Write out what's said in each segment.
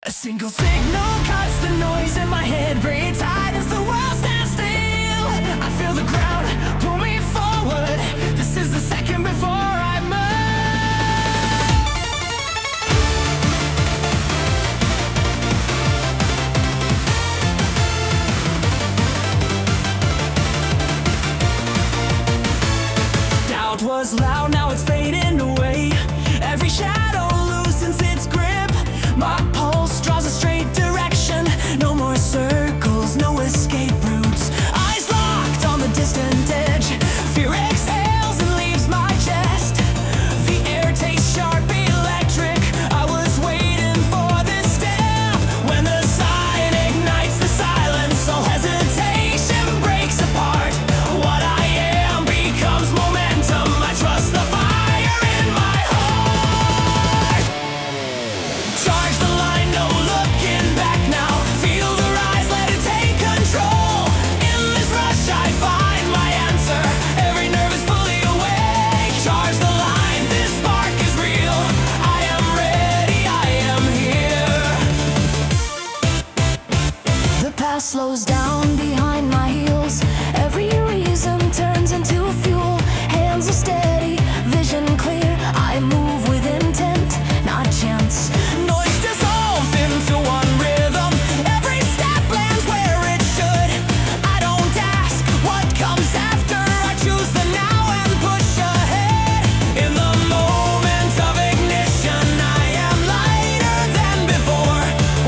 A single signal cuts the noise in my head, breathes tight as the world stands still. I feel the ground pull me forward. This is the second before I move. Doubt was loud, now it's fading away. Every shadow loosens its grip. My pulse draws a straight direction. No more circles, no escape routes. Eyes locked on the distant edge. Fear exhales and leaves my chest. The air tastes sharp, electric. I was waiting for this step. When the sign ignites the silence, all hesitation breaks apart. What I am becomes momentum. I trust the fire in my heart. Charge the line, no looking back now. Feel the rise, let it take control. In this rush I find my answer. Every nerve is fully awake. Charge the line, this spark is real. I am ready, I am here. The past slows down behind my heels. Every reason turns into fuel. Hands are steady, vision clear. I move with intent, not chance. Noise dissolves into one rhythm. Every step lands where it should. I don't ask what comes after. I choose the now and push ahead. In the moment of ignition, I am lighter than before.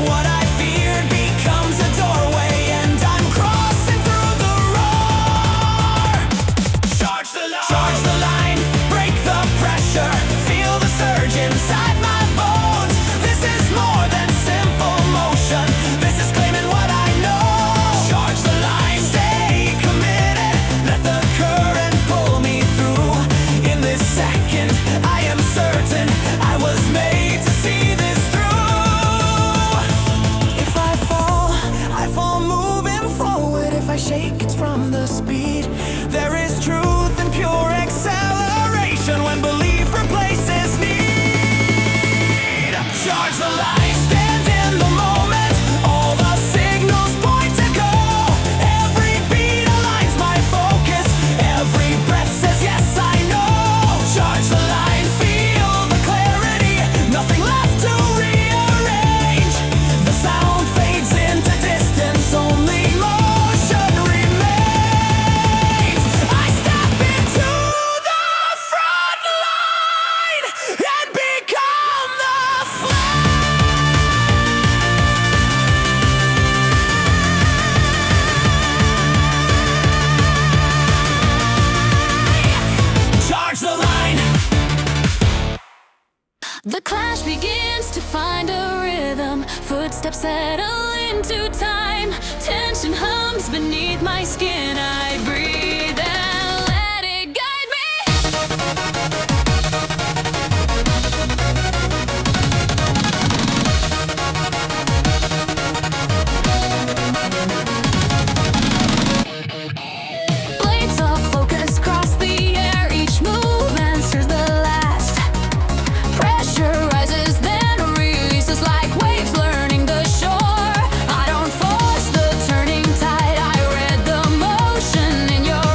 What I feared becomes a doorway, and I'm crossing through the roar. Charge the line, break the pressure. Feel the surge inside my bones. This is more than simple motion. This is claiming what I know. Charge the line, stay committed. Let the current pull me through. In this second, I am certain I was made to see this through. If I fall moving forward. If I shake, it's from the speed. There is truth and pure acceleration when belief replaces need. Charge the light, stand in the moment. All the signals point to go. Every beat aligns my focus. Every breath says yes, I know. Charge the line, feel the clarity. Nothing left to rearrange. The sound fades into distance. Only motion remains. I step into the front line and become the Charge the line. The clash begins to find a rhythm. Footsteps settle into time. Tension hums beneath my skin. I breathe and let it guide me. Blades of focus cross the air. Each move answers the last. Pressure rises, then releases like waves learning the shore. I don't force the turning tide. I read the motion in your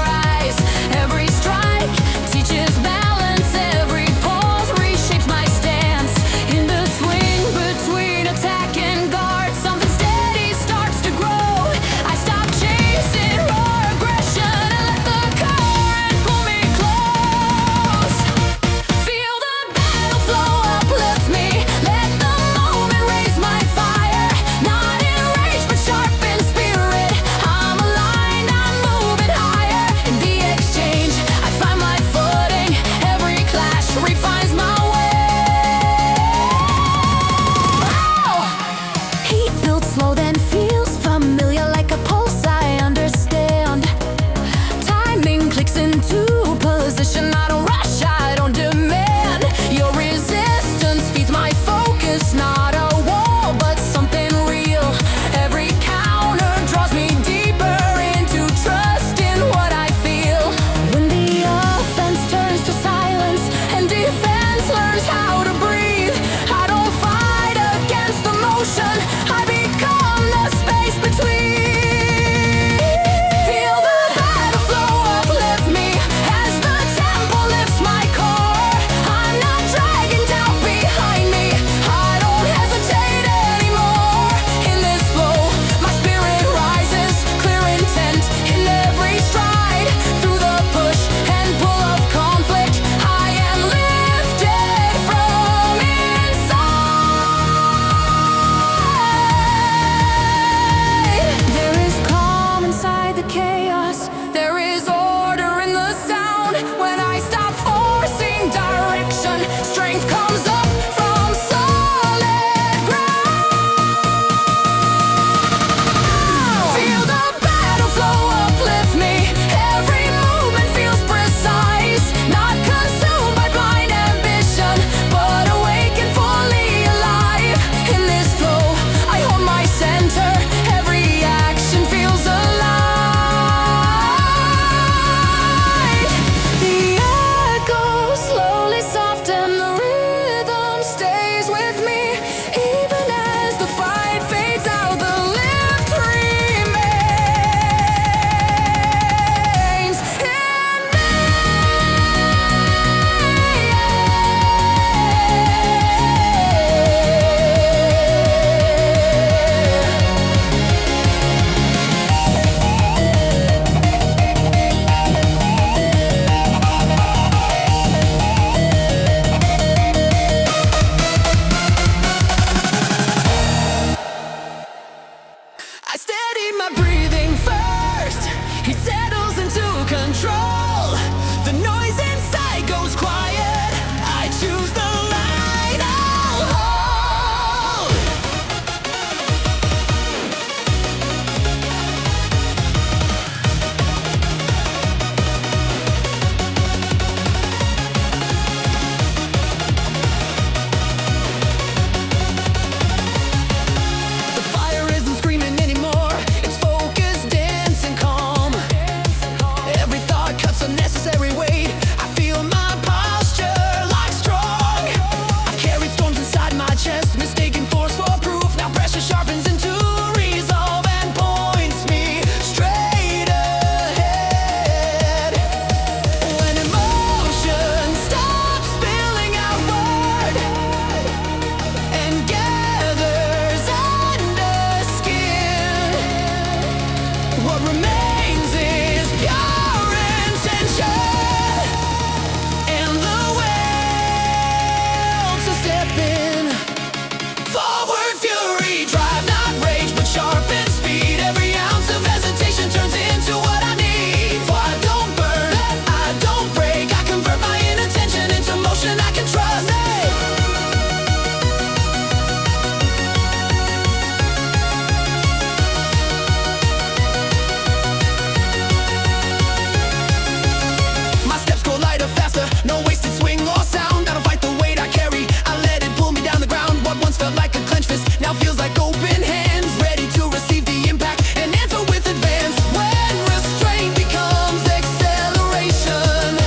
now feels like open hands, ready to receive the impact and answer with advance. When restraint becomes acceleration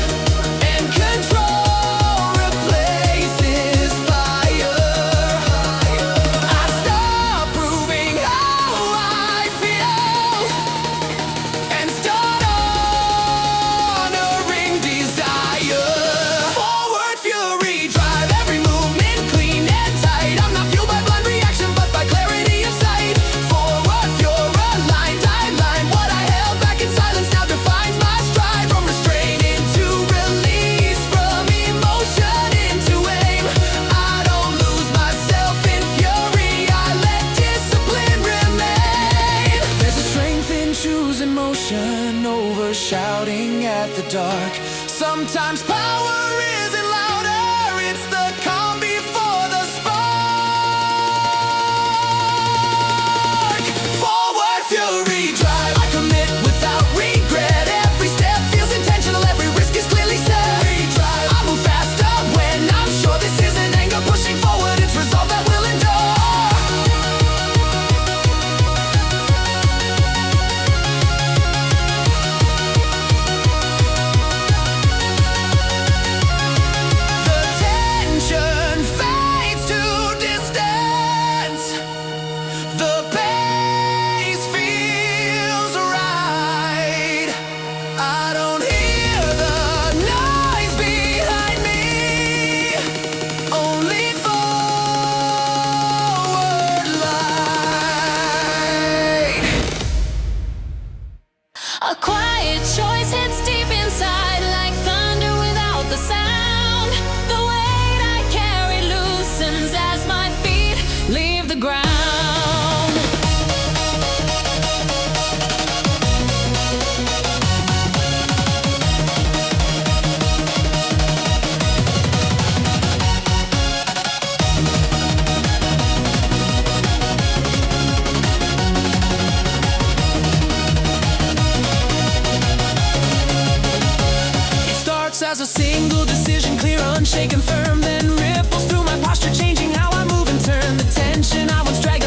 and control replaces fire, I stop proving how I feel and start honoring desire. Forward fury, drive every movement clean and tight. I'm not fueled by blind reaction, but by clarity of sight. Forward, pure, aligned, I line. What I held back in silence now defines my stride. From restraint into release, from emotion into aim. I don't lose myself in fury, I let discipline remain. There's a strength in choosing motion over shouting at the dark. Sometimes power isn't louder, it's the calm before the spark. Forward fury drive, I commit without regret. Every step feels intentional, every risk is clearly set. Drive, I move faster when I'm sure this isn't anger pushing forward, it's resolve that will endure. The tension fades to distance. The pace feels right. I don't hear the noise behind me, only forward light. A quiet choice hits deep inside like thunder without the sound. The weight I carry loosens as my feet leave the ground. It starts as a single decision, clear, unshaken, firm, then ripples through my posture, changing how I move and turn. The tension I once dragged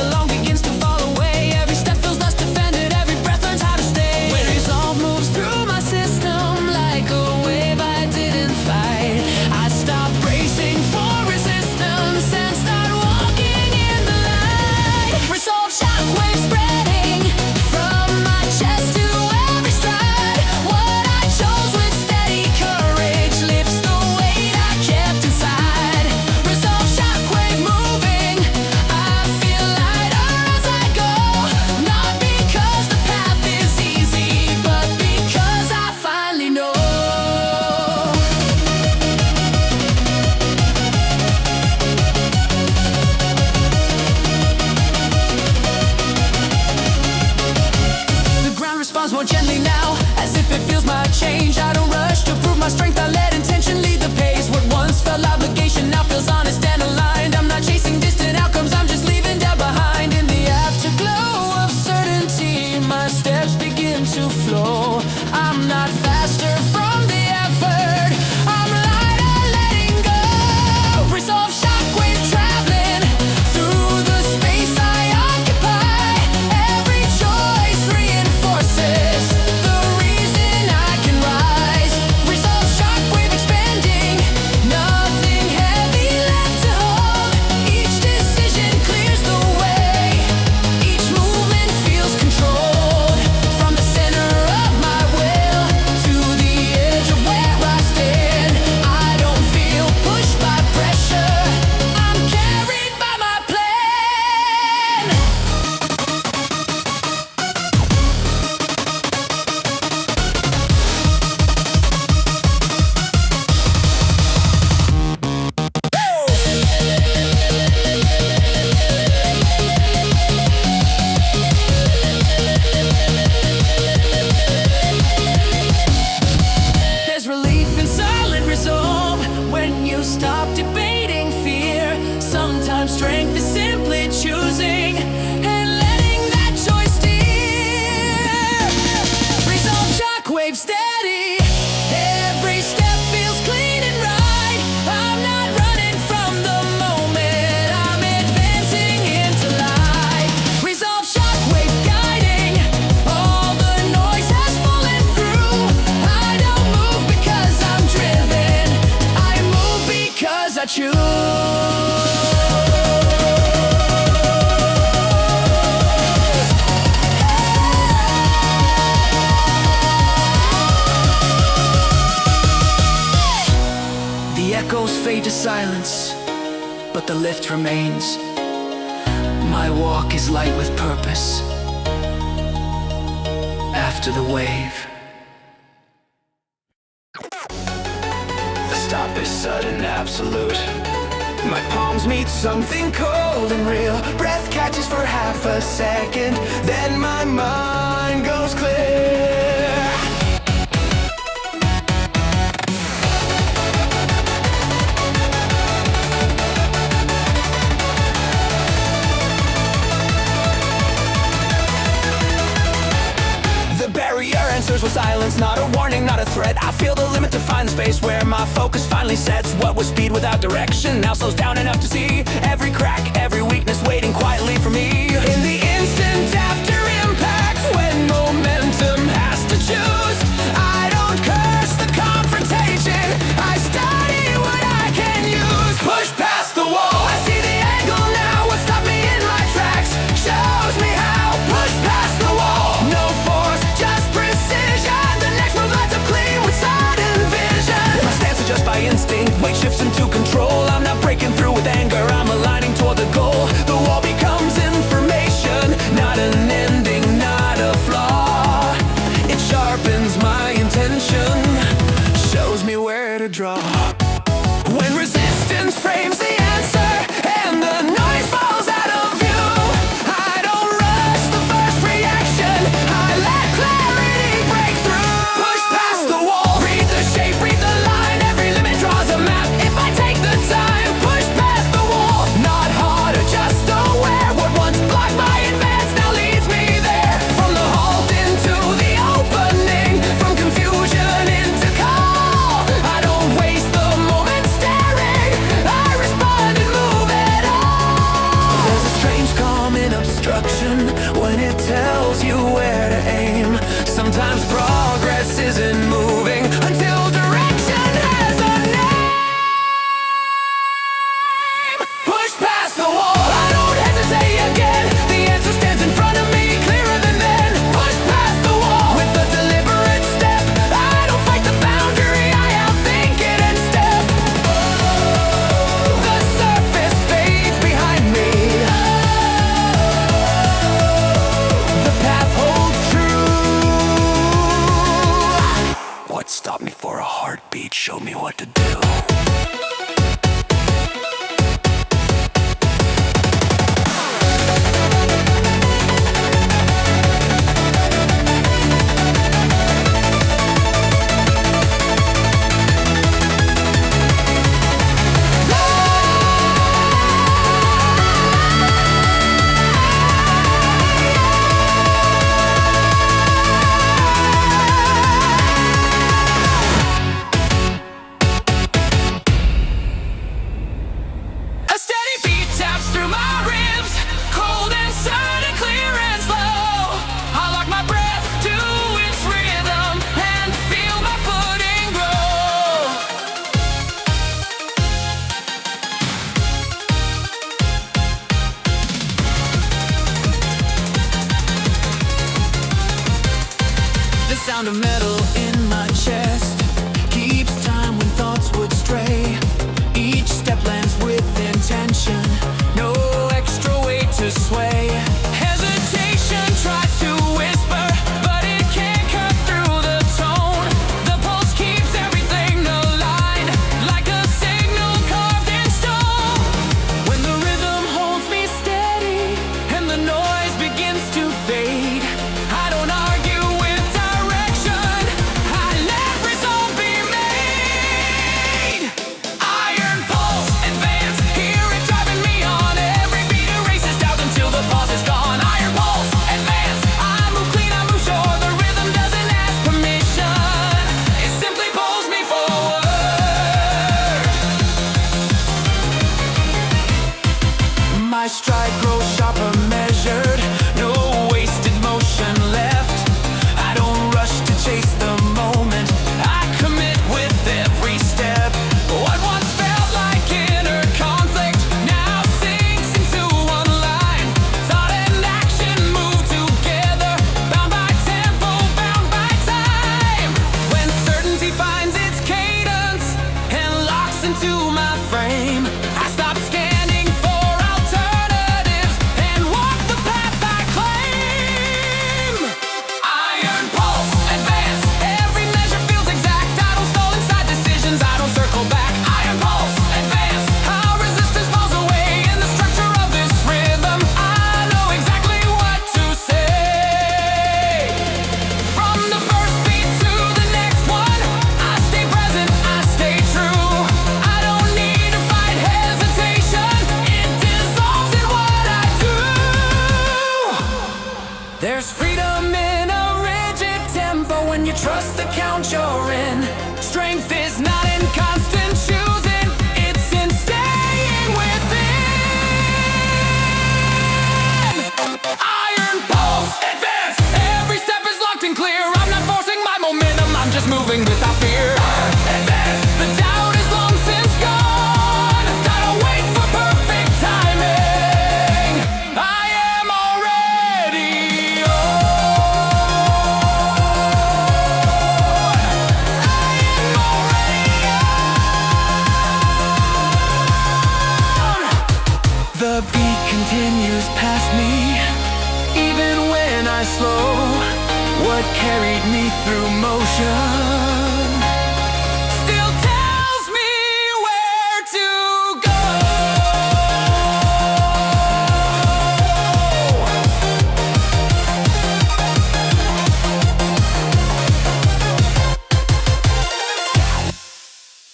silence, but the lift remains. My walk is light with purpose. After the wave, the stop is sudden, absolute. My palms meet something cold and real. Breath catches for half a second, then my mind goes clear. Answers with silence, not a warning, not a threat. I feel the limit to find the space where my focus finally sets. What was speed without direction now slows down enough to see every crack, every weakness waiting quietly for me. In the instant after impact, when momentum has to choose, I don't curse the confrontation, I study what I can use. Push past the wall, I see the angle now. What stopped me in my tracks shows me how. Push past the wall, no force, just precision. The next move lights up clean with sudden vision. My stance is just by instinct, weight shifts into control. I'm not breaking through with anger, I'm aligning toward the goal. The wall becomes information, not an ending, not a flaw. It sharpens my intention, shows me where to draw. When resistance frames the answer and the noise falls out of view, I don't rush the first reaction, I let clarity break through. Push past the wall, read the shape, read the line. Every limit draws a map if I take the time. Push past the wall, not harder, just aware. What once blocked my advance now leads me there. From the halt into the opening, from confusion into call. I don't waste the moment staring, I respond and move it on. There's a strange calm in obstruction when it tells you where to aim. Sometimes progress isn't moving until direction has a name. Push past the wall, I don't hesitate again. The answer stands in front of me, clearer than then. Push past the wall with a deliberate step. I don't fight the boundary, I outthink it and step. The surface fades behind me, the path holds true. What stopped me for a heartbeat showed me what to do. A steady beat taps through my ribs, cold and certain, clear and slow. I lock my breath to its rhythm and feel my footing grow. The sound of metal in my chest keeps time when thoughts would stray. Each step lands with intention, no extra weight to sway. Hesitation tries to whisper, but it can't cut through the tone. The pulse keeps everything aligned, like a signal carved in stone. When the rhythm holds me steady and the noise begins to fade, I don't argue with direction, There's freedom in a rigid tempo when you trust the count you're in. Strength is not in constant choosing, it's in staying within. Iron pulse, advance, every step is locked and clear. I'm not forcing my momentum, I'm just moving without fear. Advance, the doubt is long since gone. Gotta wait for perfect timing. I am already on. I am already on. The beat continues past me, even when I slow. What carried me through motion still tells me where to go.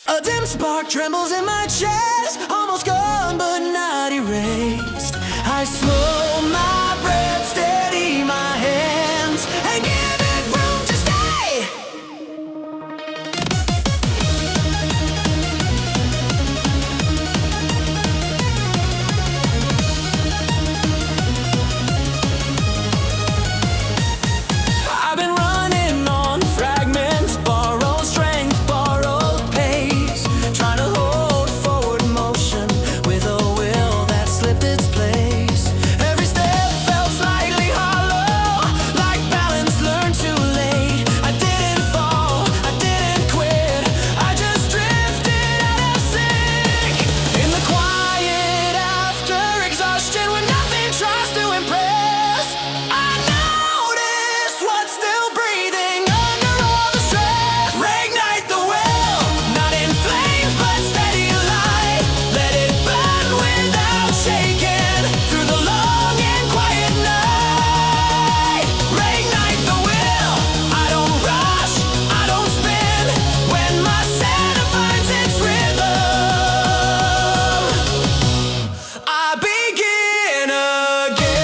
A dim spark trembles in my chest, almost gone but not erased. I slow my breath, steady my hands, and give it room to stay. I've been running on fragments, borrowed strength, borrowed pace, trying to hold forward motion with a will that slipped its place. Every step felt slightly hollow, like balance learned too late. I didn't fall, I didn't quit, I just drifted out of sync. In the quiet after exhaustion, when nothing tries to impress, I notice what's still breathing under all the stress. Reignite the will, not in flames but steady light. Let it burn without shaking through the long and quiet night. Reignite the will, I don't rush, I don't spin. When my center finds its rhythm, I begin again.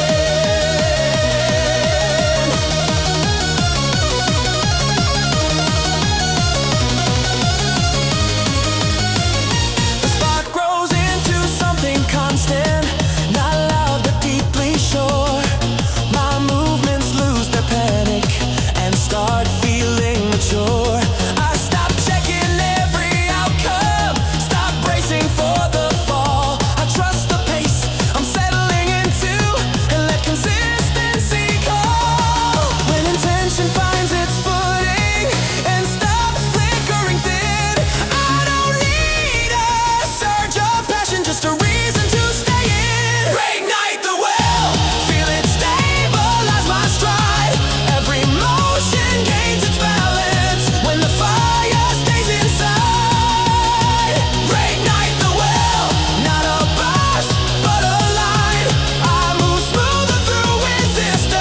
The spark grows into something constant, not loud but deeply sure. My movements lose their panic and start feeling mature. I stop checking every outcome, stop bracing for the fall. I trust the pace I'm settling into and let consistency call. When intention finds its footing and stops flickering thin, I don't need a surge of passion, just a reason to stay in. Reignite the will, feel it stabilize my stride. Every motion gains its balance when the fire stays inside. Reignite the will, not a burst but a line. I move smoother through resistance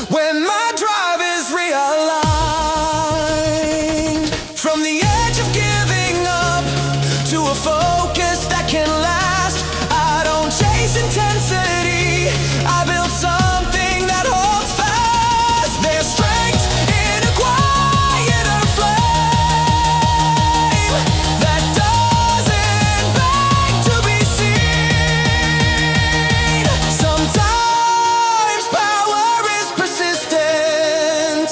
when my drive is realigned. From the edge of giving up to a focus that can last, I don't chase intensity, I build something that holds fast. There's strength in a quieter flame that doesn't beg to be seen. Sometimes power is persistent,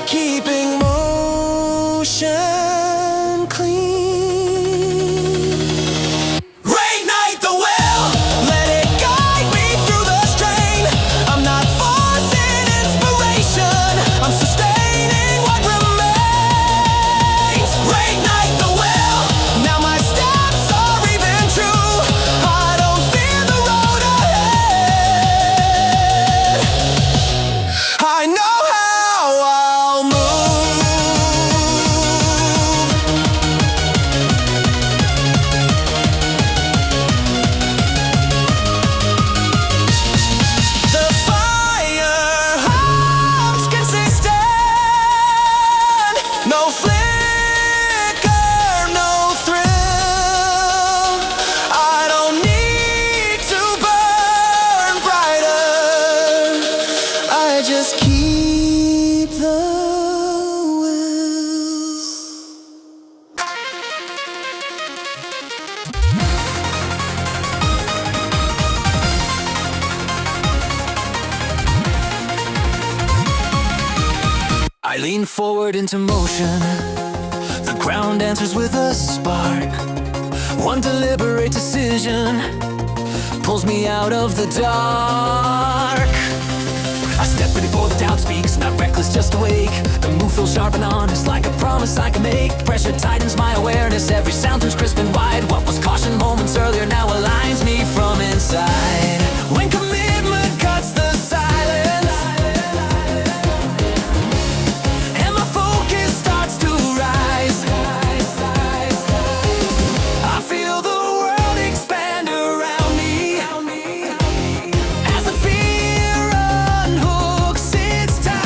keeping motion clean. Reignite the will, let it guide me I lean forward into motion. The ground answers with a spark. One deliberate decision pulls me out of the dark. I step in before the doubt speaks, not reckless, just awake. The move feels sharp and honest, like a promise I can make. Pressure tightens my awareness, every sound turns crisp and wide. What was caution moments earlier now aligns me from inside. When commitment cuts the silence, and my focus starts to rise, I feel the world expand around me as the fear unhooks its ties.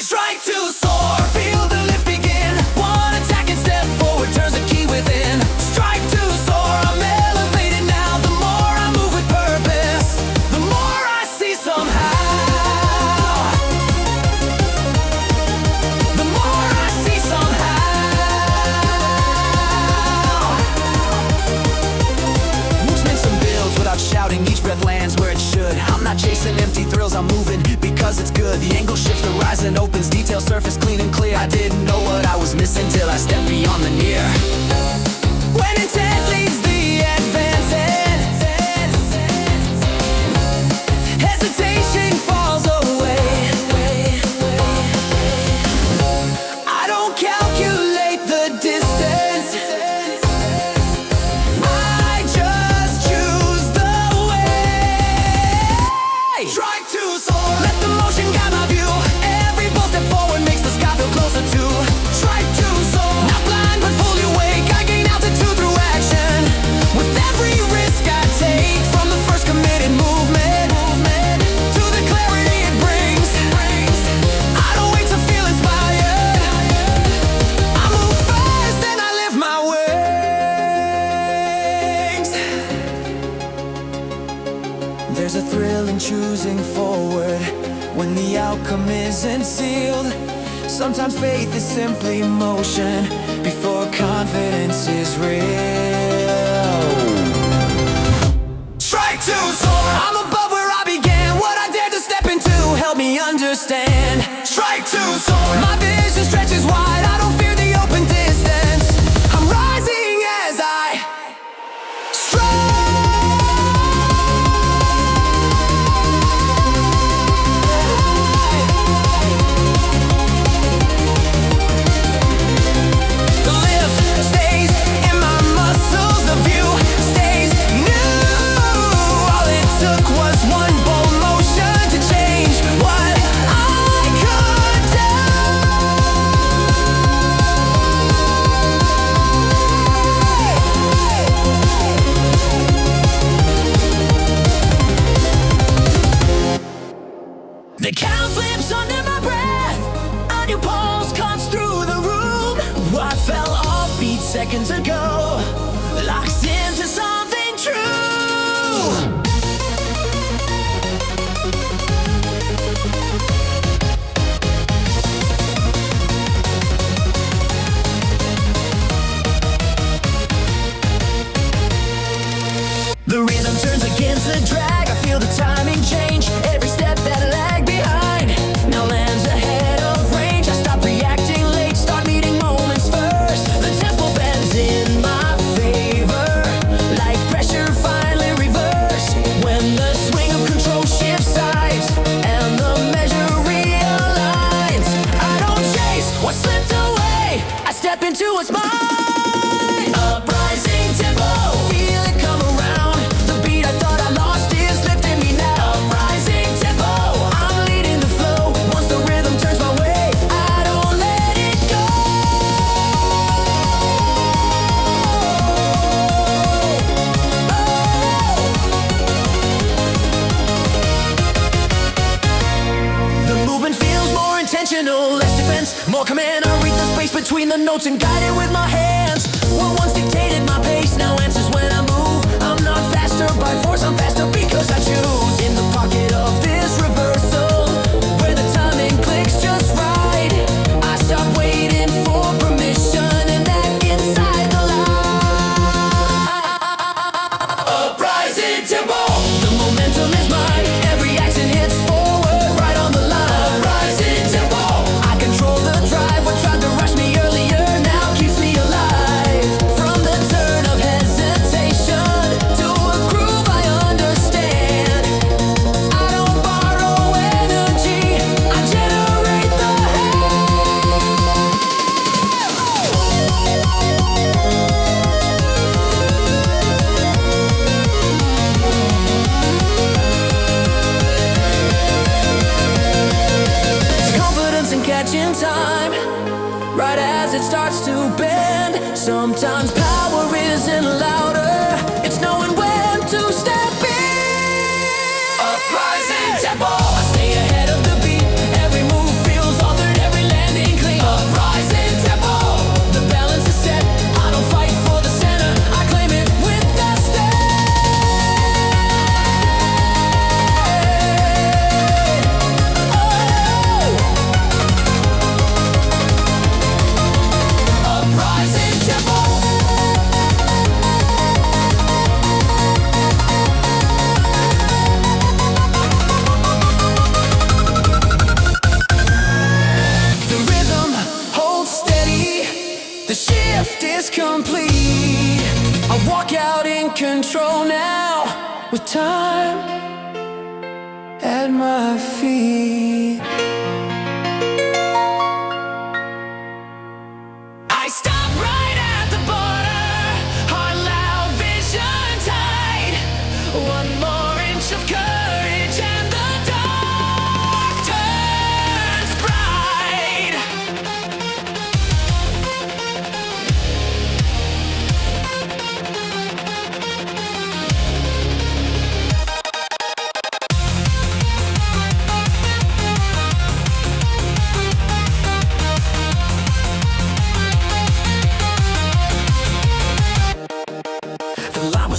Strike to soar, feel the lift begin. One attack and step forward turns the key within. Strike to soar, I'm elevated now. The more I move with purpose, the more I see somehow. The more I see somehow. Momentum builds without shouting, each breath lands where it should. I'm not chasing empty thrills, I'm moving because it's good. The angle shifts, the horizon opens, detail surface clean and clear. I didn't know what I was missing till I stepped beyond the near. When intent leads the advancing, hesitation falls away. I don't calculate the distance, I just choose the way. Strike to soar, let the motion guide my view. Every bold step forward makes the sky feel closer to. Strike to soar, not blind but fully awake. I gain altitude through action with every risk I take. From the first committed movement to the clarity it brings, I don't wait to feel inspired. I move fast and I lift my wings. There's a thrill in choosing forward when the outcome isn't sealed. Sometimes faith is simply motion before confidence is real. Strike to soar, I'm above where I began. What I dared to step into help me understand. Strike to soar, my vision stretches wide. I don't fear the open distance, I'm rising as I strike. The lift stays in my muscles, the view stays new. All it took was one bold motion to change what I could do. The count flips under my breath, a new pulse cuts through the room. I fell off beat seconds ago, locks into something true. The rhythm turns against the drag, I feel the timing change. Every step that I lag behind now lands ahead of range. I stop reacting late, start meeting moments first. The tempo bends in my favor, like pressure finally reversed. When the swing of control shifts sides and the measure realigns, I don't chase what slipped away, I step into what's mine. Uprising tempo, feel it come around. The beat I thought I lost is lifting me now. Uprising tempo, I'm leading the flow. Once the rhythm turns my way, I don't let it go. The movement feels more intentional, less defense, more command. I read the space between the notes and guide it with my hands. What once dictated my pace now answers when I move. I'm not faster by force, I'm faster because I choose. In the pocket of this reversal, where the timing clicks just right, I stop waiting for permission and act inside the line. Uprising tempo, the momentum is mine. Every action hits forward, right on the line. Uprising tempo. control now, with time at my feet. I stop right at the border, heart loud, vision tight. One more inch of courage and the dark turns bright.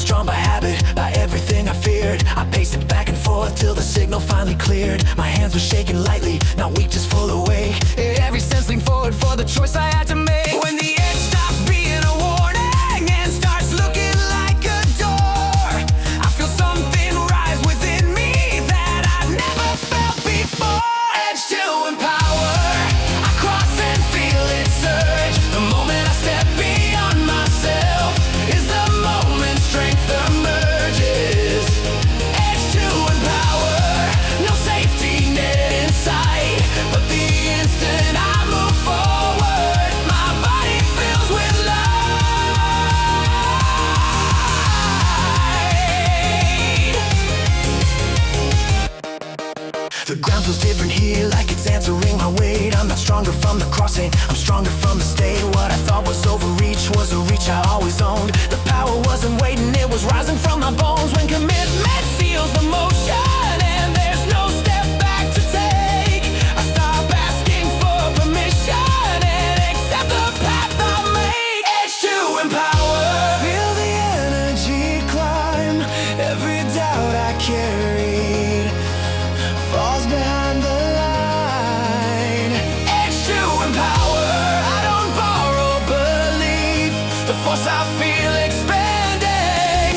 Drawn by habit, by everything I feared. I paced it back and forth till the signal finally cleared. My hands were shaking lightly, not weak, just full awake. Every sense leaned forward for the choice I had to make. When the edge stops being a warning and starts looking like a door, I feel something rise within me that I've never felt before. Edge to empower, I cross and feel it surge. The moment I step beyond myself is the moment strength emerges. Edge to empower, no safety net in sight. But the instant I move forward, my body fills with light. The ground feels different here, like it's answering my weight. I'm not stronger from the crossing, I'm stronger from the state. What I thought was overreach was a reach I always owned. The power wasn't waiting, it was rising from my bones. When commitment seals the motion and there's no step back to take, I stop asking for permission and accept the path I make. Edge to empower, feel the energy climb. Every doubt I carried falls behind the line. Edge to empower, I don't borrow belief. The force I feel expanding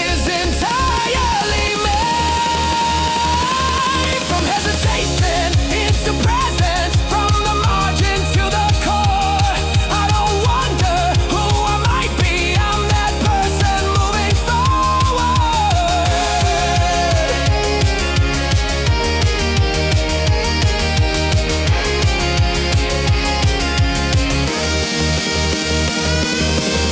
is entirely made. From hesitation into presence, from the margin to the core. I don't wonder who I might be, I'm that person moving forward.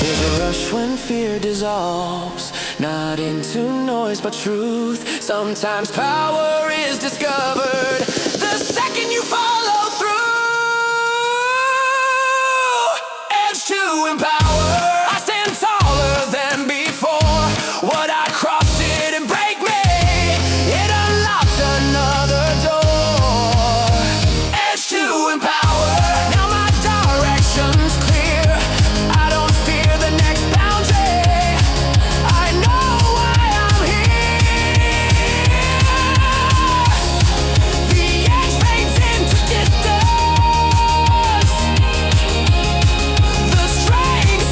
There's a rush when fear dissolves, not into noise but truth. Sometimes power is discovered the second you follow through. Edge to empower, I stand taller than before. What I crossed didn't break me, it unlocked another door. Edge to empower, now my direction's clear. I don't fear the next boundary, I know why I'm here. The edge fades into distance, the strength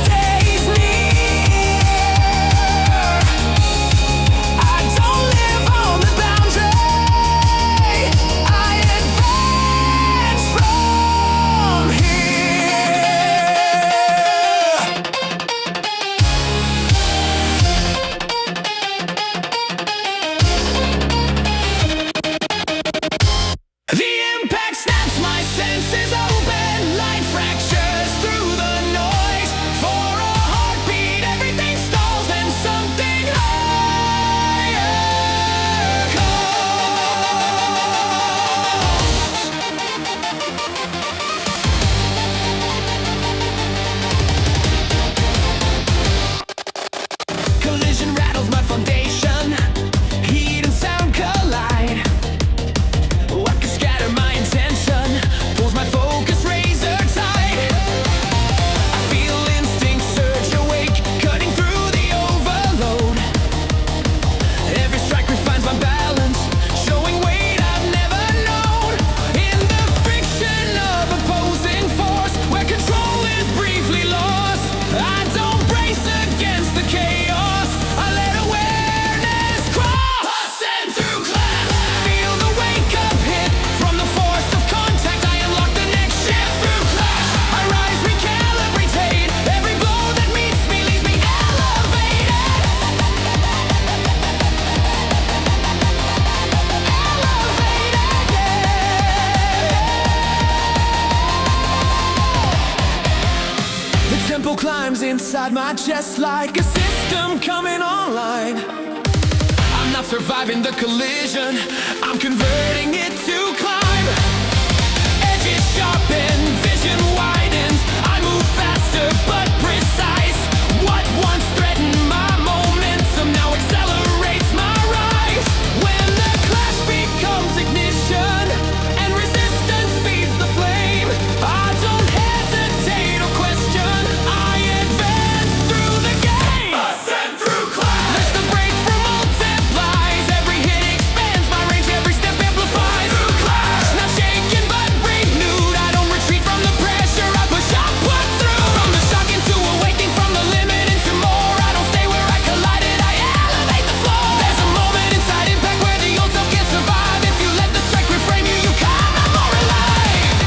inside my chest like a system coming online. I'm not surviving the collision, I'm converting it to climb. Edges sharpen, vision widens, I move faster but precise. What once threatened my momentum now accelerates my rise. When the clash becomes ignition and resistance feeds the flame, I don't hesitate or question, I advance through the game. Ascend through clash. Less the breakthrough multiplies, every hit expands my range, every step amplifies. Through clash, not shaken but renewed, I don't retreat from the pressure, I push through. From the shock into awakening, from the limit into more, I don't stay where I collided, I elevate the floor. There's a moment inside impact where the old self can't survive. If you let the strike reframe you, you come out more alive.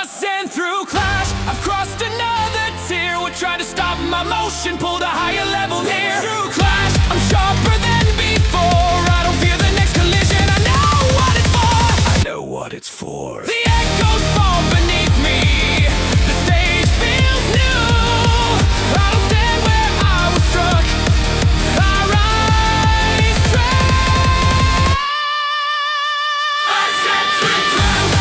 Ascend through clash, I've crossed another tier. What tried to stop my motion, pulled a higher level here. Through clash, I'm sharper than before, I don't fear the next collision, I know what it's for. I know what it's for. The echoes fall beneath me, the stage feels new. I don't stand where I was struck, I rise straight. Ascend through clash.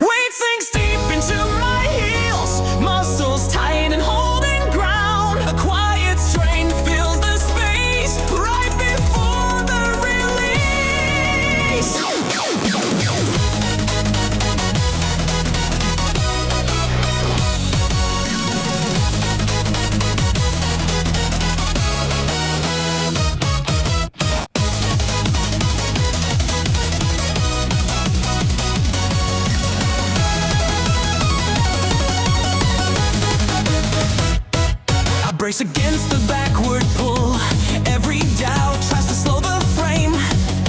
Weight sinks deep into my heels, muscles tight and holding ground. A quiet strain fills the space right before the release. I brace against the backward pull, every doubt tries to slow the frame.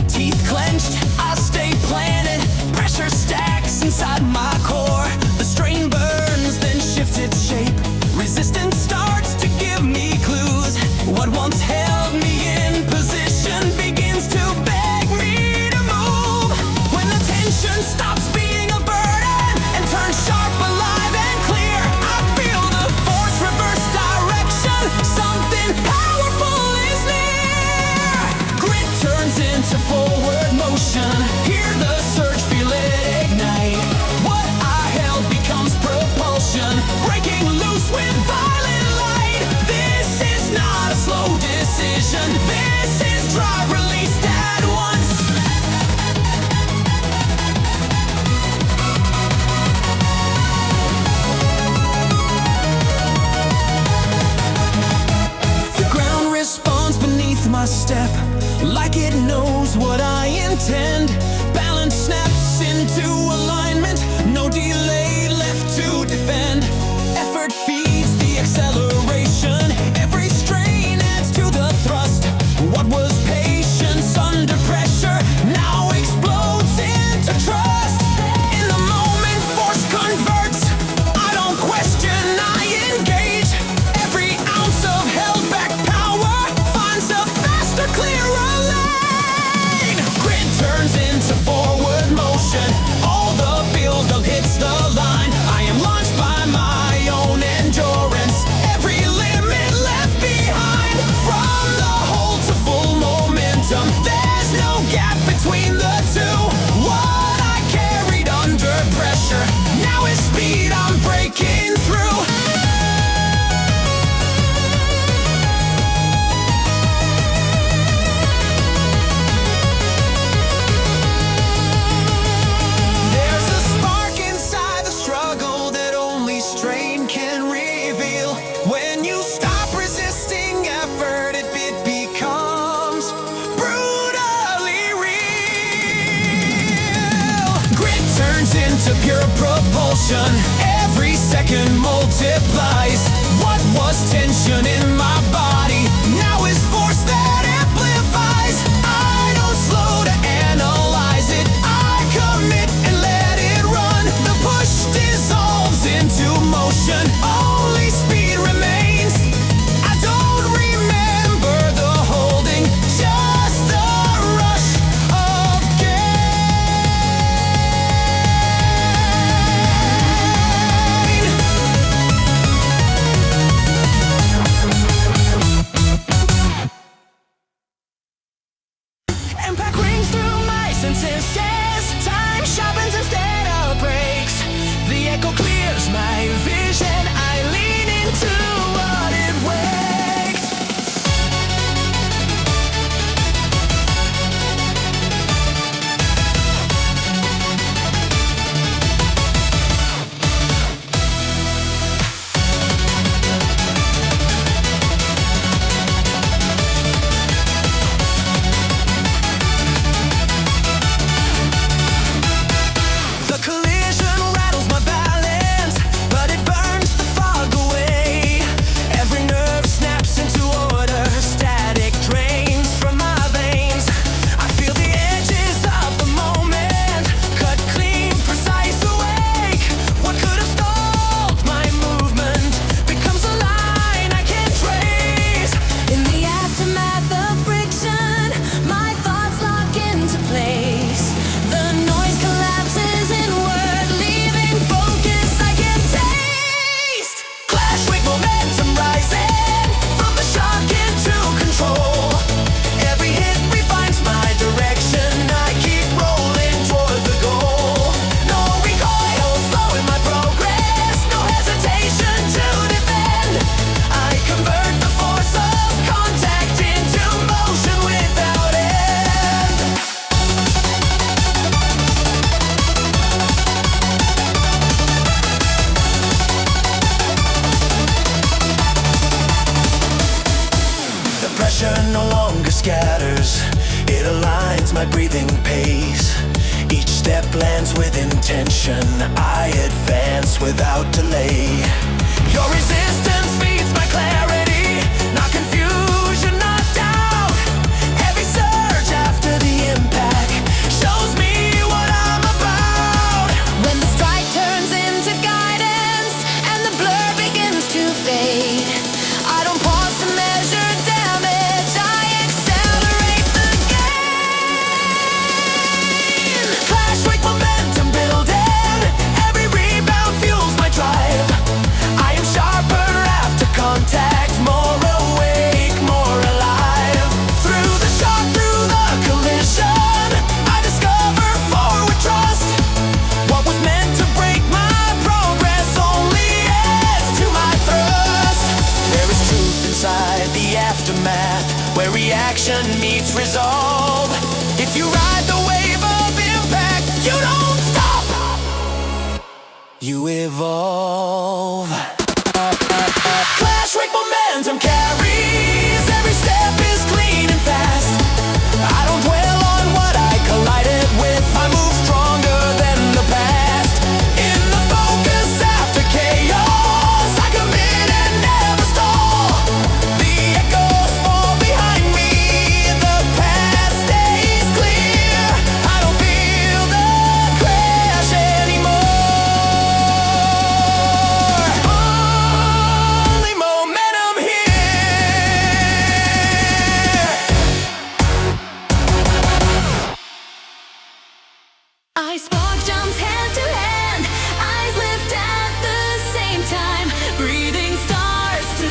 Teeth clenched, I stay planted, pressure stacks inside my core. The strain burns, then shifts its shape, resistance starts to give me clues. What once held me in position begins to beg me to move. When the tension stops being a burden and turns sharp, alive and clear, I feel the force reverse direction, something powerful is near. Grit turns into forward motion, hear the surge, feel it ignite. What I held becomes propulsion, breaking loose with violent light. This is not a slow decision, this is drive released at once. The ground responds beneath my step, like it knows what I intend. Balance snaps into alignment, no delay left to defend. Effort feeds the acceleration, every strain adds to the thrust. What was patience under pressure now explodes into trust. In the moment, force converts, I don't question, I engage. Every ounce of held back power finds a faster, clearer lane. Grid turns into motion. Every second multiplies. What was tension in my body now is force that amplifies. I don't slow to analyze it. I commit and let it run. The push dissolves into motion. Only speed remains. I don't remember the holding, just the rush of Impact rings through my senses. Time sharpens instead of breaks. The echo clears my vision. I lean into what it wakes. The collision rattles my balance, but it burns the fog away. Every nerve snaps into order, static drains from my veins. I feel the edges of the moment, cut clean, precise, awake. What could have stalled my movement becomes a line I can't trace. In the aftermath of friction, my thoughts lock into place. The noise collapses inward, leaving focus I can taste. Clashwake momentum rising from the shock into control. Every hit refines my direction. I keep rolling toward the goal. No recoil, slowing my progress. No hesitation to defend. I convert the force of contact into motion without end. The pressure no longer scatters. It aligns my breathing pace. Each step lands with intention. I advance without delay. Your resistance feeds my clarity. Not confusion, not doubt. Every surge after the impact shows me what I'm about. When the strike turns into guidance and the blur begins to fade, I don't pause to measure damage. I accelerate the gain. Clashwake momentum building. Every rebound fuels my drive. I am sharper after contact, more awake, more alive. Through the shock, through the collision, I discover forward trust. What was meant to break my progress only adds to my thrust. There is truth inside the aftermath, where reaction meets resolve. If you ride the wave of impact, you don't stop, you evolve. Clashwake momentum carries. Every step is clean and fast. I don't dwell on what I collided with. I move stronger than the past. In the focus after chaos, I commit and never stall. The echoes fall behind me. The path stays clear. I don't feel the crash anymore. Only momentum here. I spark jumps hand to hand, eyes lift at the same time. Breathing starts to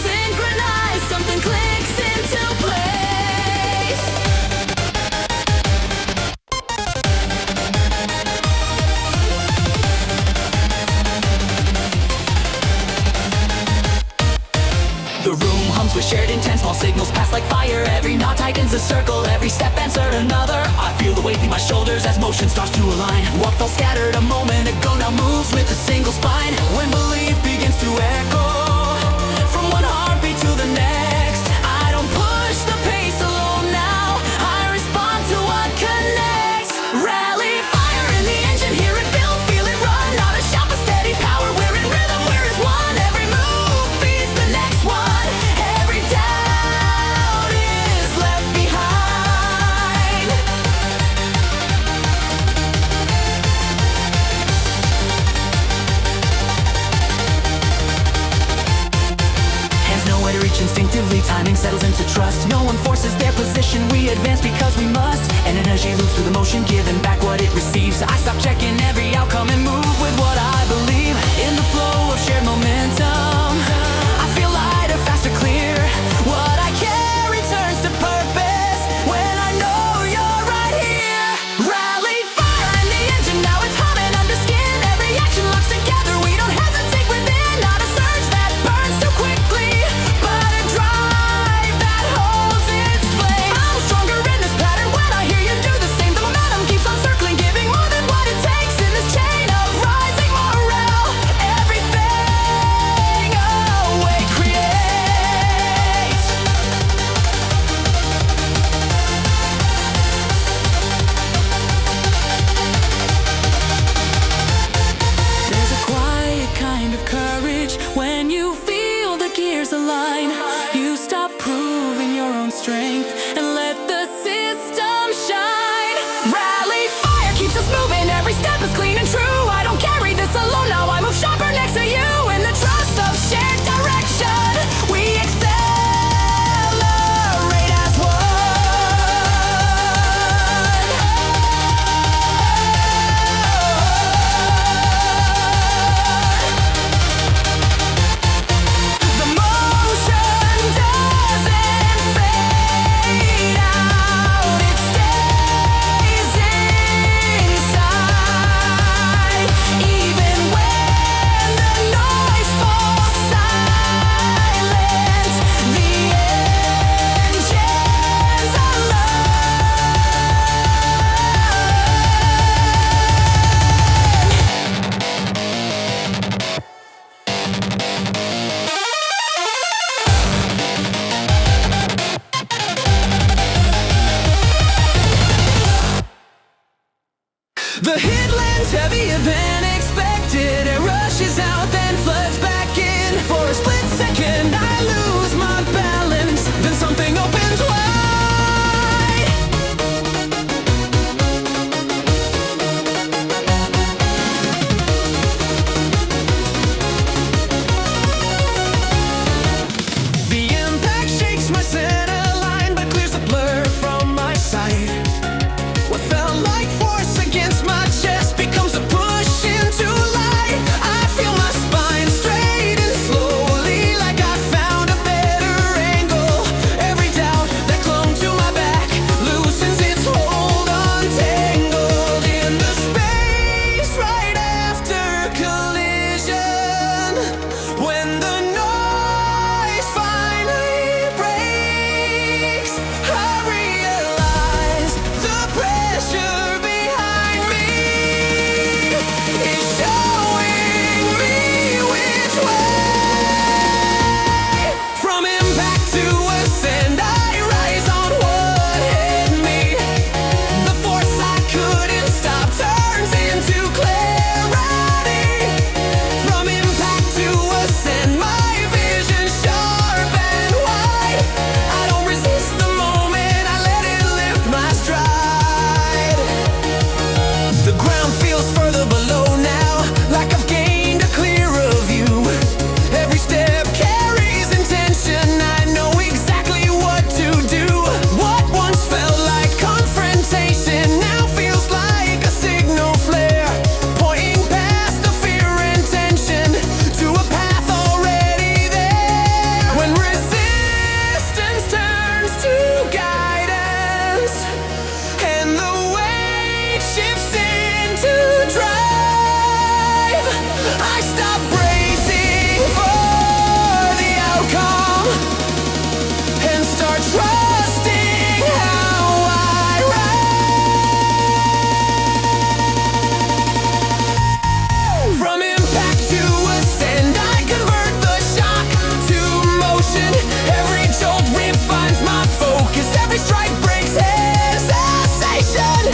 synchronize, something clicks into place. The room hums with shared intent, small signals pass like fire. Every knot tightens a circle, every step answered another. I feel the weight leave my shoulders as motion starts to align. What felt scattered a moment ago now moves with a single spine. When belief begins to echo from one heartbeat to the next, I don't push the pace alone now. I respond to what connects. Rallyfire in the engine, hear it build, feel it run. Not a shop, a learn to trust. No one forces their position, we advance because we must. And energy loops through the motion, giving back what it receives. I stop checking every outcome and move with what I believe. In the flow of shared momentum, I feel lighter, faster, clear. What I carry turns to purpose when I know you're right here. Rallyfire in the engine, now it's humming under skin. Every action locks together, we don't hesitate within. Not a surge that burns too quickly, but a drive that holds its flame. I'm stronger in this pattern when I hear you do the same. The momentum keeps on circling, giving more than what it takes in this chain of rising morale. Everything awake creates. There's a quiet kind of courage when you feel the gears align. You stop proving your own strength and let the system shine. Rally fire keeps us moving, every step is clean and true. I don't carry this alone, now I move sharper next to you. In the trust of shared direction, we accelerate as the motion doesn't fade out, it stays inside. Even when the noise falls silent, the engine's The hit lands heavier than expected. It rushes out, then floods back in. For a split second, I lose my balance. Then something opens wide. The impact shakes my center line, but clears the blur from my sight. What felt like force against my chest becomes a push into light. I feel my spine straighten slowly, like I found a better angle. Every doubt that clung to my back loosens its hold, untangled in the space right after collision. When the noise finally breaks, I realize the pressure behind me is showing me which way. From impact to ascend, I rise on what hit me. The force I couldn't stop turns into clarity. From impact to ascend, my vision sharp and wide. I don't resist the moment, I let it lift my stride. The ground feels further below now, like I've gained a clearer view. Every step carries intention, I know exactly what to do. What once felt like confrontation now feels like a signal flare, pointing past the fear and tension to a path already there. When resistance turns to guidance and the weight shifts into drive, I stop bracing for the outcome and start trusting how I ride. From impact to ascend, I convert the shock to motion. Every jolt refines my focus, every strike breaks hesitation.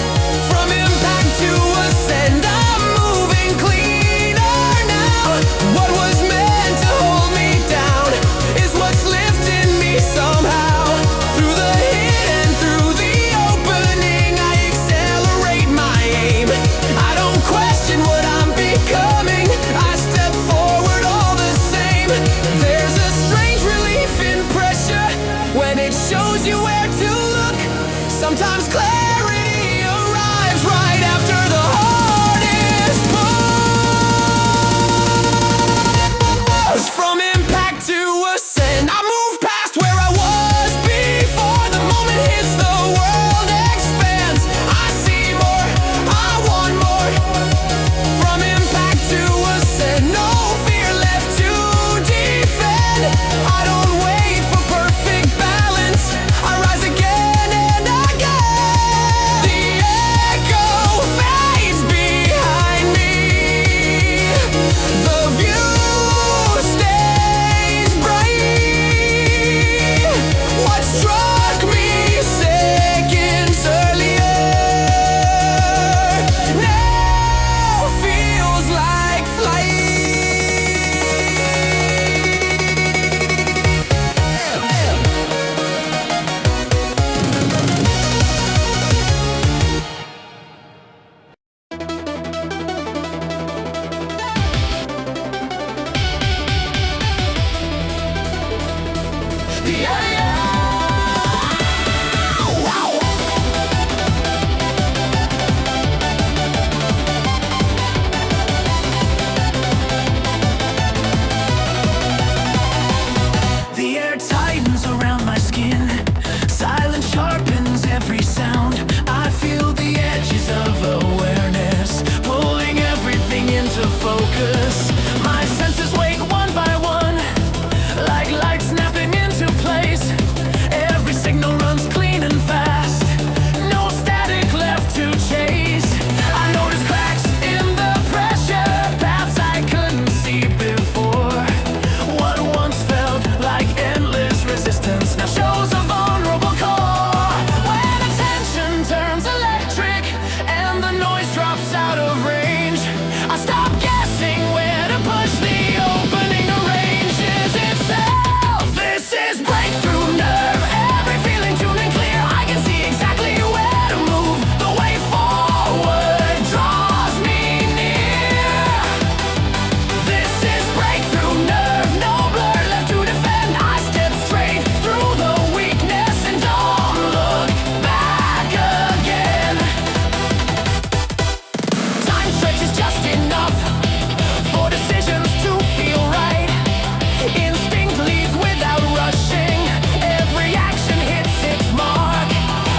From impact to ascend, I'm moving cleaner now. What was meant to hold me down is what's lifting me somehow. It shows you where to look. Sometimes clarity arrives right after the hardest push. From impact to ascent, I move past where I was before the moment hits, the world expands. I see more, I want more. From impact to ascent, no fear left to defend. I don't wait for perfect balance, I rise again and again. The echo fades behind me, the view stays bright. What struck me seconds earlier now feels like flight. The air tightens around my skin. Silence sharpens every sound. I feel the edges of awareness, pulling everything into focus. My senses wake one by one, like lights snapping into place. Every signal runs clean and fast, no static left to chase. I notice cracks in the pressure, paths I couldn't see before. What once felt like endless resistance now shows a vulnerable core. When attention turns electric and the noise drops out of range, I stop guessing where to push. The opening arranges itself. This is breakthrough nerve, every feeling tuned and clear. I can see exactly where to move. The way forward draws me near. This is breakthrough nerve, no blur left to defend. I step straight through the weakness and don't look back again. Time stretches just enough for decisions to feel right. Instinct leads without rushing, every action hits its mark.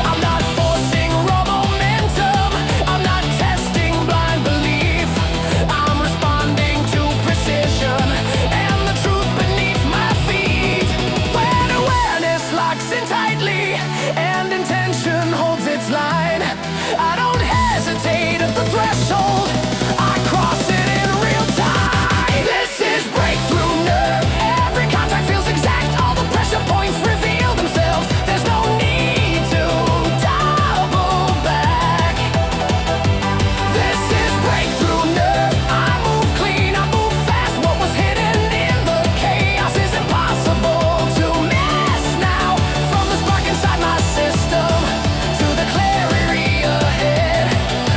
I'm not forcing raw momentum, I'm not testing blind belief. I'm responding to precision and the truth beneath my feet. When awareness locks in tightly and intention holds its line, I don't hesitate at the threshold, I cross it in real time. This is breakthrough nerve, every contact feels exact. All the pressure points reveal themselves, there's no need to double back. This is breakthrough nerve, I move clean, I move fast. What was hidden in the chaos is impossible to miss now. From the spark inside my system to the clarity ahead,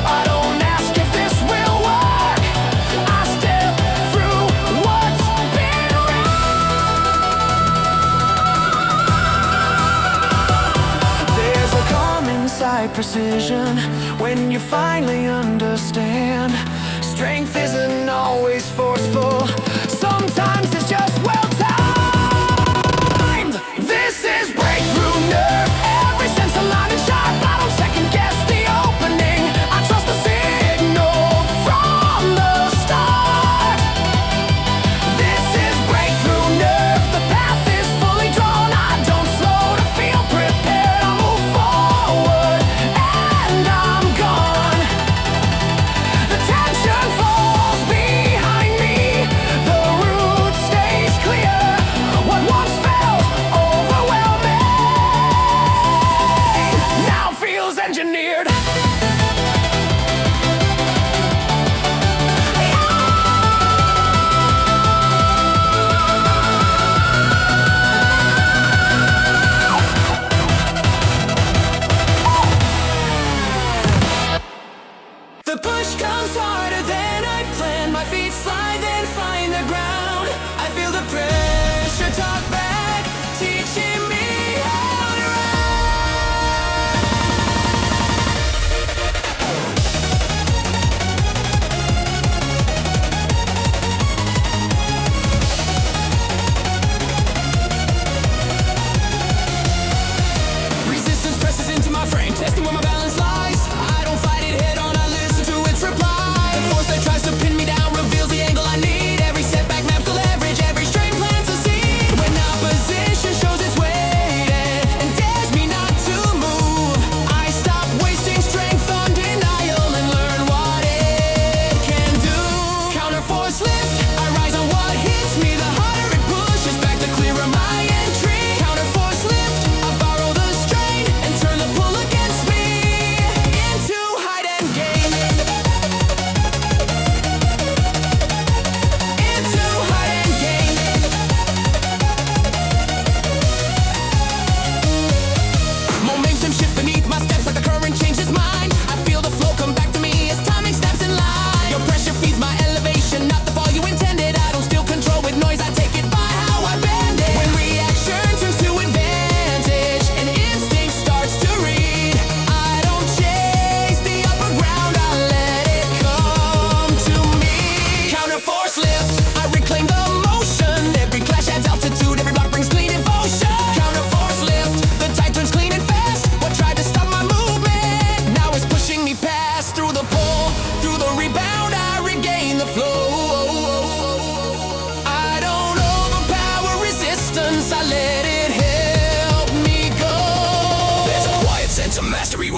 I don't ask if this will work, I step through what's been wrong. There's a calm inside precision when you finally understand. Strength isn't always forceful, sometimes it's just well timed. This is breakthrough nerve, every sense aligned and sharp. I don't second guess the opening, I trust the signal from the start. This is breakthrough nerve, the path is fully drawn. I don't slow to feel prepared, I move forward and I'm gone. The tension falls behind me, the route stays clear.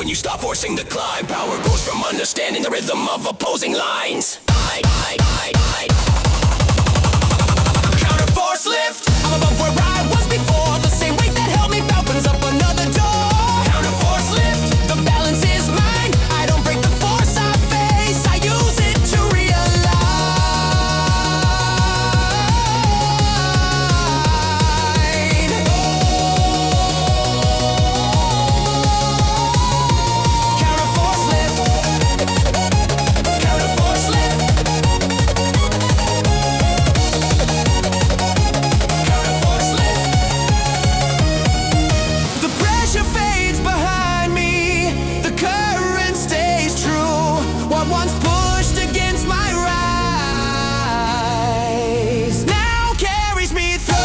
you stop forcing the climb. Power grows from understanding the rhythm of opposing lines. Counterforce lift. I'm above where I was before. The same weight that held me opens up another door. Counterforce lift. The balance is mine. I don't break the force I face. I use it to realign. Counterforce lift. Counterforce lift. Counterforce lift. The pressure fades behind me. The current stays true. What once pushed against my rise now carries me through.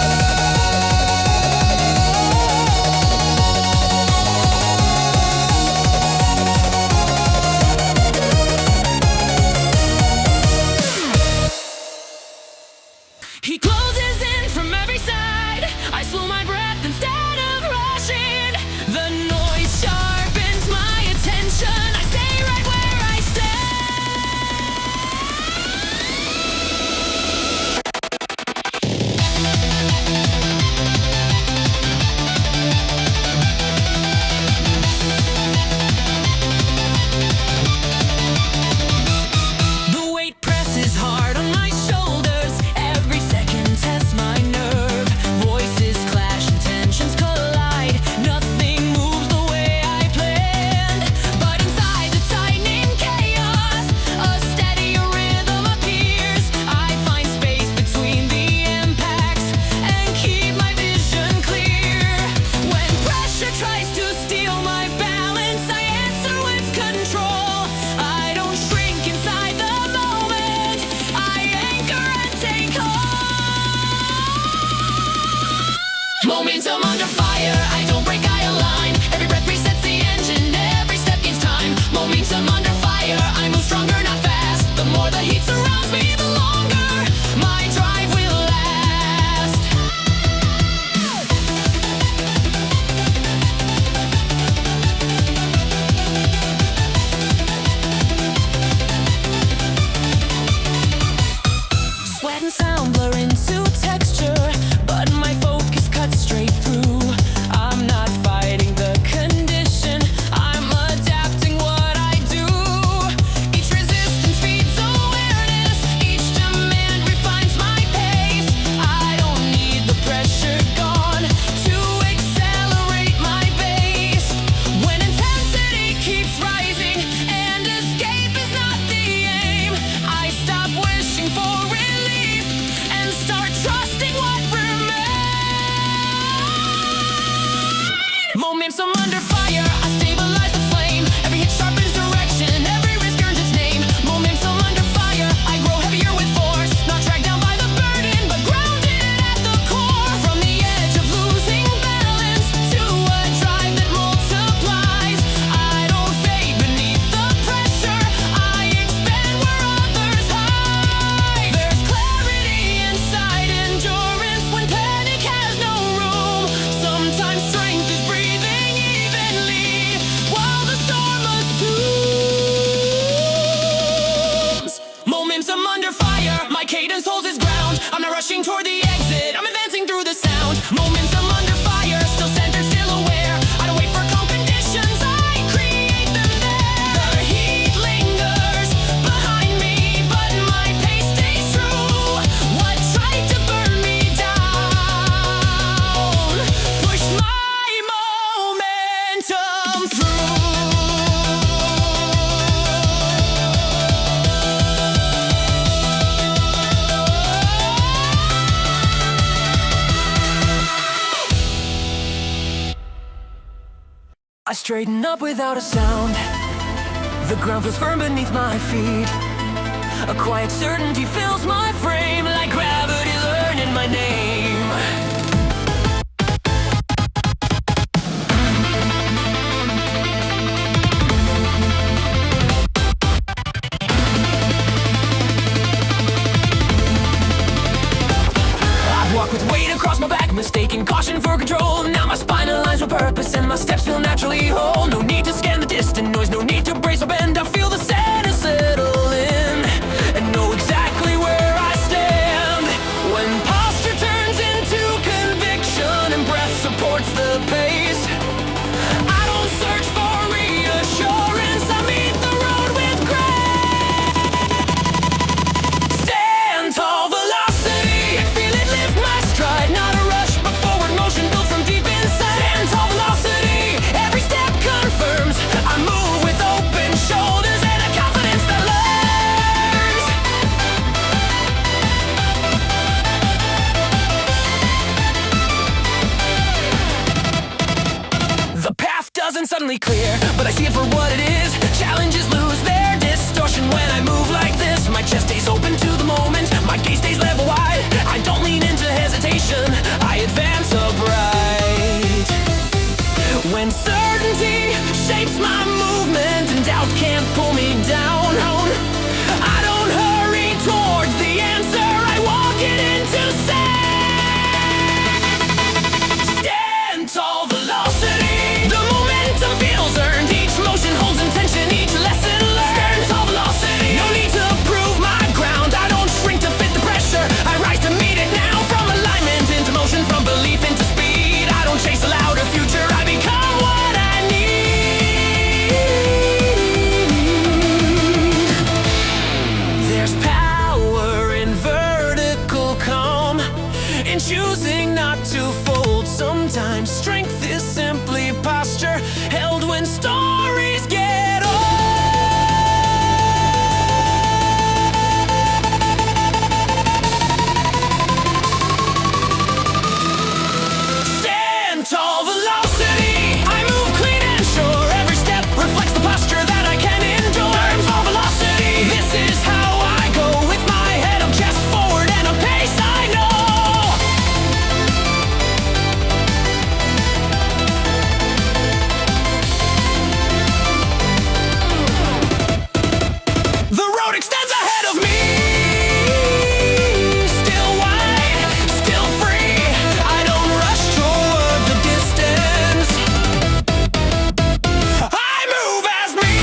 He closes in from every side. I slow my breath instead of rushing. The noise sharpens my attention. I stay right where I stand. The weight presses hard on my shoulders. Every second tests my nerve. Voices clash and tensions collide. Nothing moves the way I planned. But inside the tightening chaos, a steadier rhythm appears. I find space between the impacts and keep my vision clear. When pressure tries to steal my balance, I answer with control. I don't shrink inside the moment. I anchor and take hold. Momentum under fire. I don't break, I align. Every breath resets the engine. Every step gains time. Momentum under fire. I move stronger, not fast. The more the heat surrounds me, the longer my drive will last. Sweat and sound blur into texture, but my focus cuts straight through. I'm not fighting the condition. I'm adapting what I do. Each resistance feeds awareness. Each demand refines my pace. I don't need the pressure gone to accelerate my pace. When intensity keeps rising and escape is not the aim, I stop wishing for relief and start trusting what remains. Momentum under fire, I stabilize the flame. Every hit sharpens direction, every risk earns its name. Momentum under fire, I grow heavier with force. Not dragged down by the burden, but grounded at the core. From the edge of losing balance to a drive that multiplies. I don't fade beneath the pressure. I expand where others hide. There's clarity inside endurance when panic has no room. Sometimes strength is breathing evenly while the storm assumes. Momentum under fire, my cadence holds its ground. I'm not rushing toward the exit, I'm advancing through the sound. Momentum under fire, still centered, still aware. I don't wait for calm conditions, I create them there. The heat lingers behind me, but my pace stays true. What tried to burn me down pushed my momentum through. I straighten up without a sound. The ground feels firm beneath my feet. A quiet certainty fills my frame, like gravity learning my name. mistaking caution for control. Now my spine aligns with purpose and my steps feel naturally whole. No need to scan the distance. wasn't suddenly clear, but I see it for what it is. Challenges lose their distortion when I move like this. My chest stays open to the moment, my gaze stays level wide. I don't lean into hesitation, I advance upright. When certainty shapes my movement and doubt can't pull me down, I don't hurry towards the answer, I walk it into stand tall velocity. The momentum feels earned, each motion holds intention, each lesson learned. Stand tall velocity. No need to prove my ground, I don't shrink to fit the pressure, I rise to meet it now. From alignment into motion, from belief into speed, I don't chase a louder future, I become what I need. There's power in vertical calm, in choosing not to fold. Sometimes strength is simply posture, held when stories get old. Stand tall velocity, I move clean and sure, every step reflects the posture that I can endure. Stand tall velocity, this is how I go, with my head up, chest forward, and a pace I know. The road extends ahead of me, still wide, still free. I don't rush toward the distance, I move as me.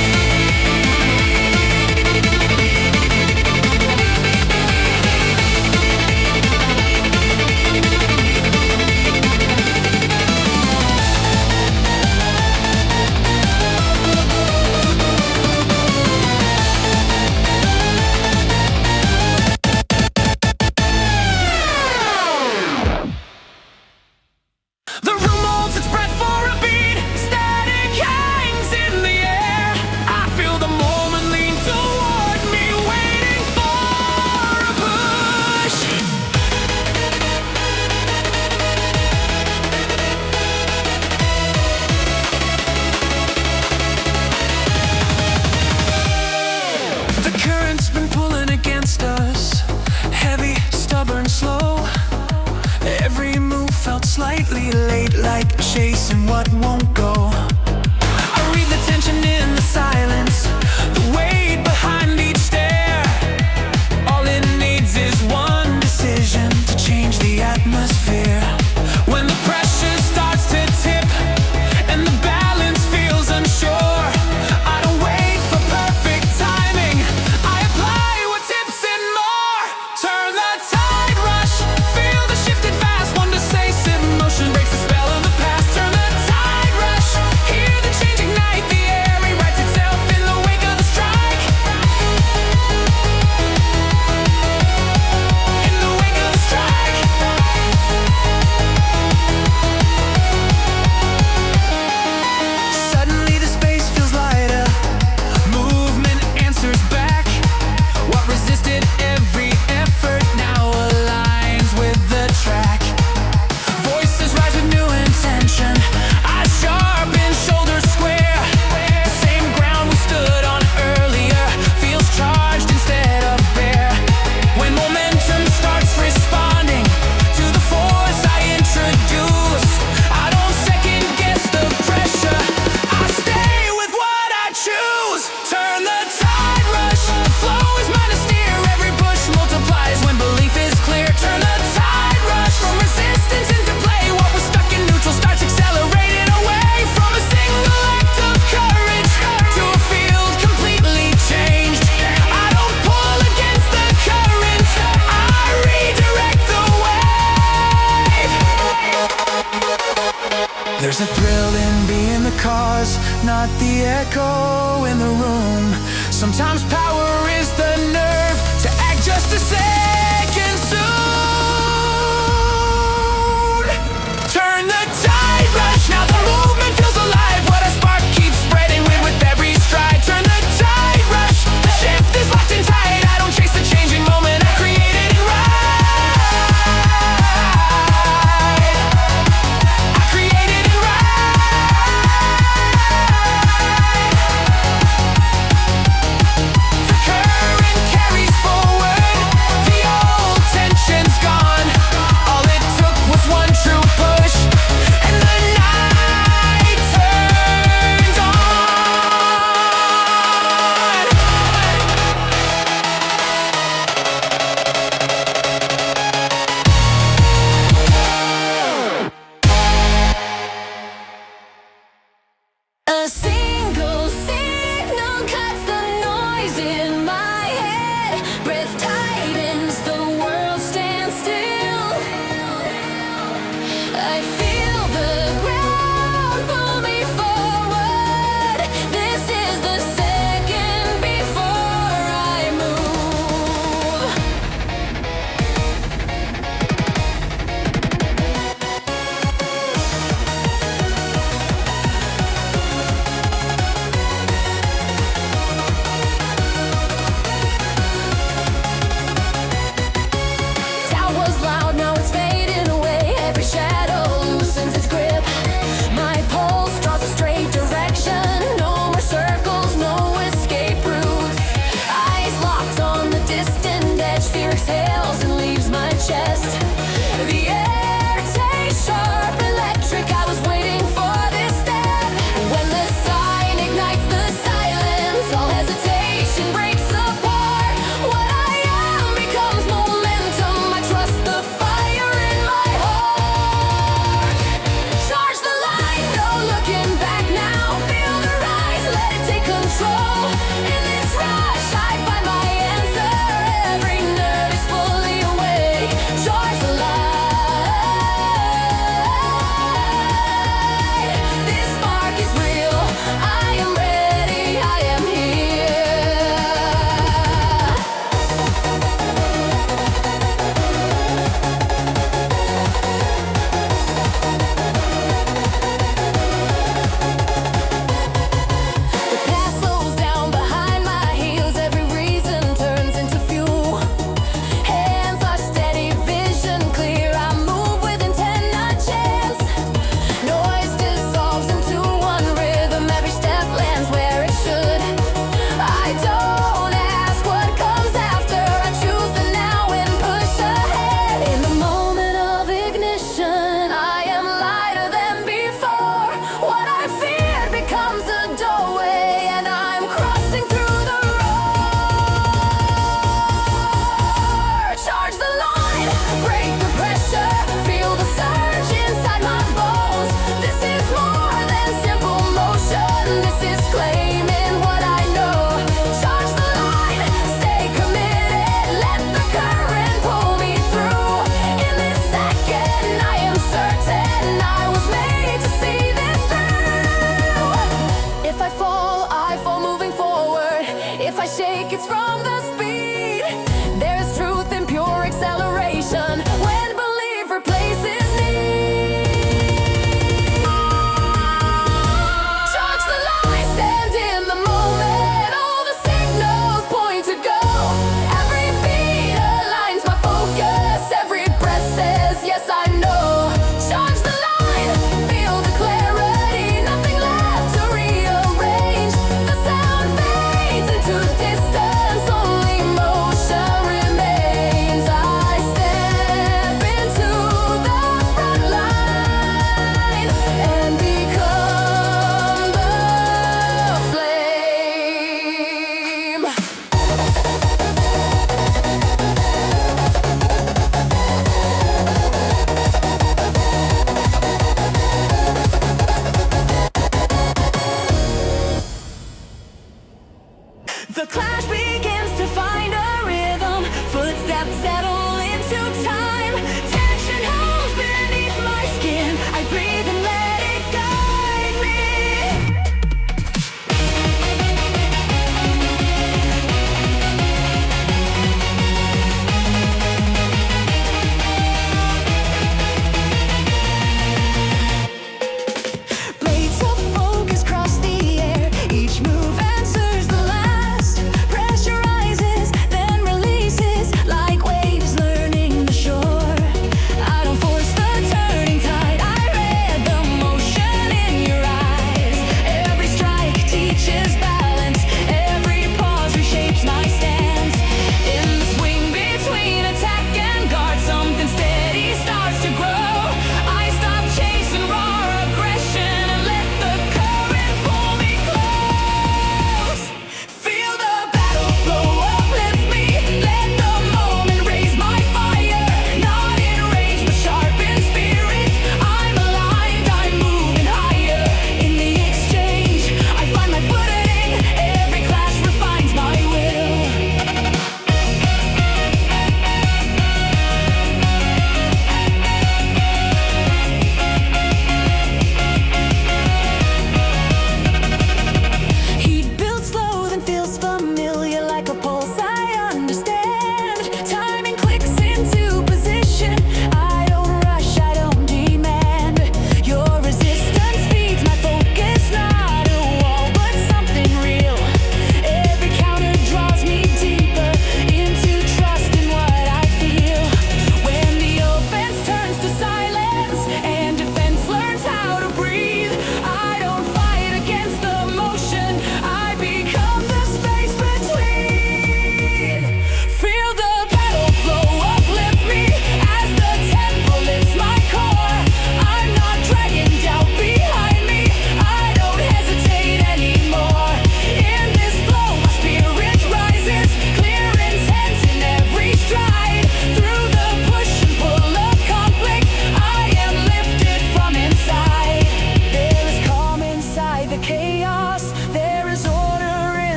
The room holds its breath for a beat, static hangs in the air. I feel the moment lean toward me, waiting for a push. The current's been pulling against us, heavy, stubborn, slow. Every move felt slightly late, like chasing what won't go. I read the tension in the silence, the weight behind each stare. All it needs is one decision to change the atmosphere. When the pressure starts to tip and the balance feels unsure, I don't wait for perfect timing, I apply what tips and more. Turn the tide rush, feel the shifted fast, one decisive motion breaks the spell of the past. Turn the tide rush, hear the change ignite, the air rewrites itself in the wake of the strike. In the wake of the strike. Suddenly the space feels lighter, movement answers back. What resisted every effort now aligns with the track. Voices rise with new intention, eyes sharp and shoulders square. The same ground we stood on earlier feels charged instead of bare. When momentum starts responding to the force I introduce, I don't second guess the pressure, I stay with what I choose. Turn the tide rush, the flow is mine to steer, every push multiplies when belief is clear. Turn the tide rush, from resistance into play, what was stuck in neutral starts accelerating away. From a single act of courage to a field completely changed. I don't pull against the current, I redirect the wave. There's a thrill in being the cause, not the echo in the room. Sometimes power is the nerve to act just a second soon. Turn the tide rush, now the movement feels alive. What a spark keeps spreading with every stride. Turn the tide rush, the shift is locked in tight. I don't chase the changing moment, I create it and ride. I create it and ride. looking back now. Feel the rise, let it take control. In this rush, I find my answer. Every nerve is fully awake. Joy's alive. This spark is real. I am ready. I am here.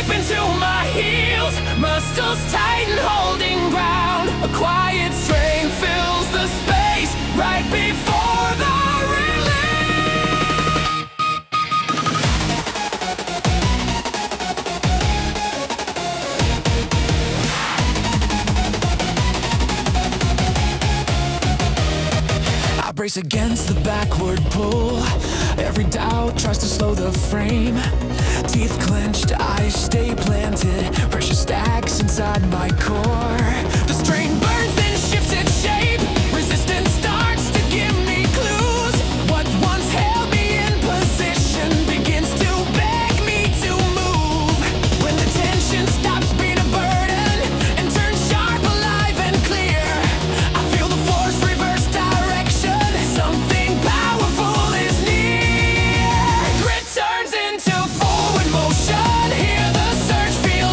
deep into my heels, muscles tighten, holding ground. A quiet strain fills the space right before the release. I brace against the backward pull. Every doubt tries to slow the frame. Teeth clenched, eyes stay planted. Pressure stacks inside my core. The strain burns, then shifts its shape. Resistance starts to give me clues. What once held me in position begins to beg me to move. When the tension stops being a burden and turns sharp, alive and clear, I feel the force reverse direction. Something powerful is near. Grit turns into forward motion. Hear the surge, feel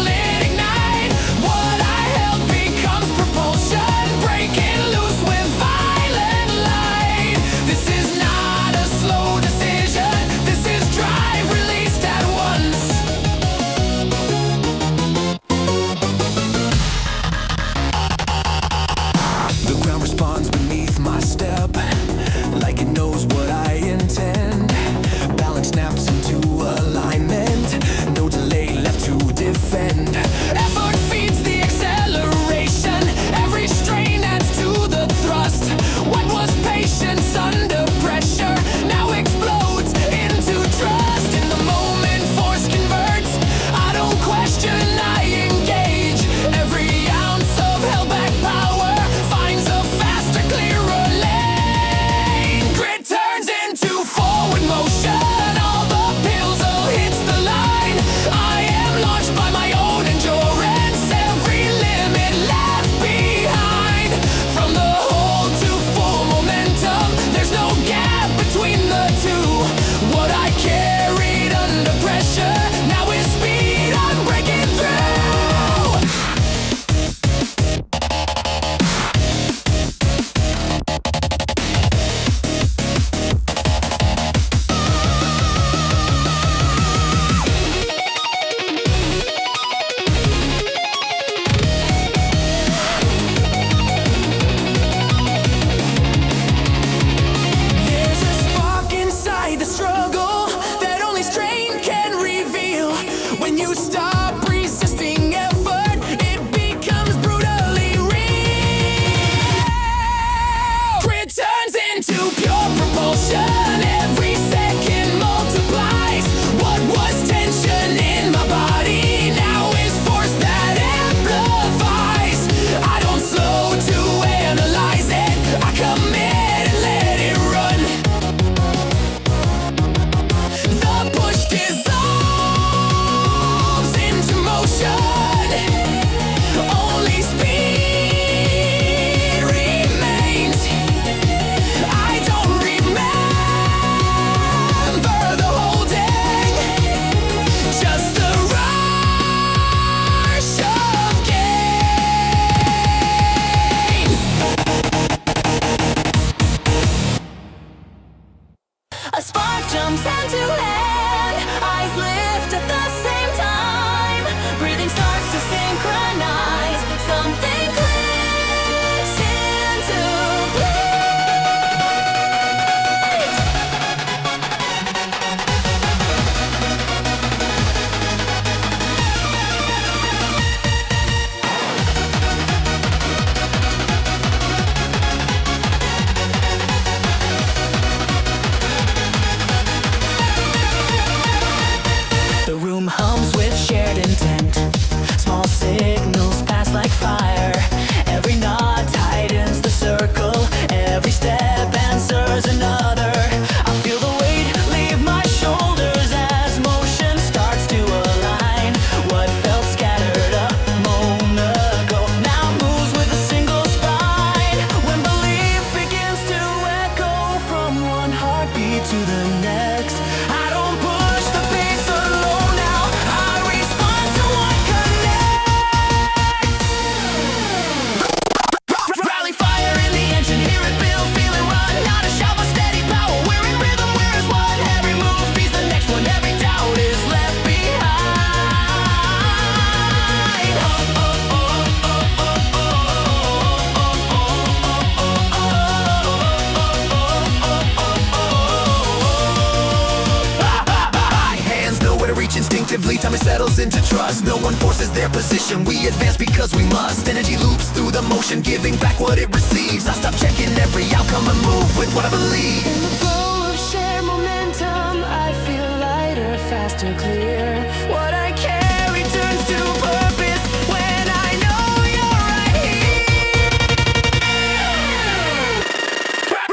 trust. No one forces their position, we advance because we must. Energy loops through the motion, giving back what it receives. I stop checking every outcome and move with what I believe. In the flow of shared momentum, I feel lighter, faster, clear. What I carry turns to purpose when I know you're right here.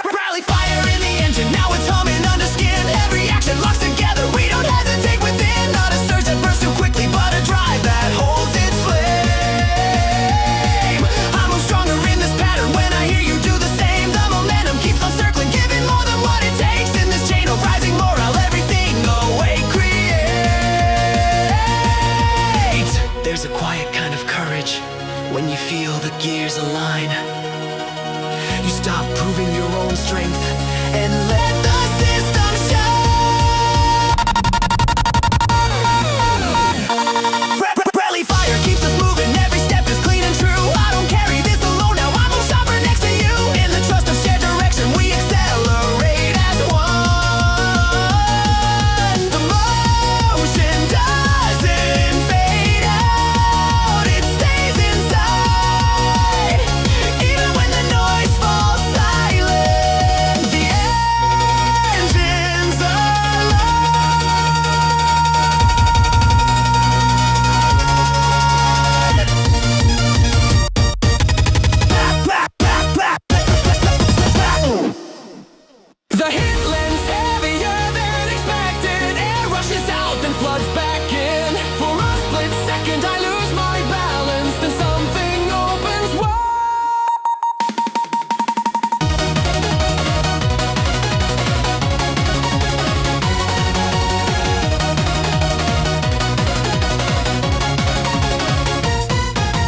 Rallyfire in the engine, now it's humming under skin. Every action locks together, we don't hesitate within. Not a surge that bursts too quickly, but a drive that holds its flame. I move stronger in this pattern when I hear you do the same. The momentum keeps on circling, giving more than what it takes. In this chain of rising morale, everything awake, create. There's a quiet kind of courage when you feel the gears align. You stop proving your own strength and let the system shine. Rallyfire keeps us moving, every step is clean and true. I don't carry this alone, now I move sharper next to you. In the trust of shared direction, we accelerate as one. The motion doesn't fade out, it stays inside. Even when the noise falls silent, the engines alive. The hit lands heavier than expected. Air rushes out, then floods back in. For a split second, I lose my balance. Then something opens wide.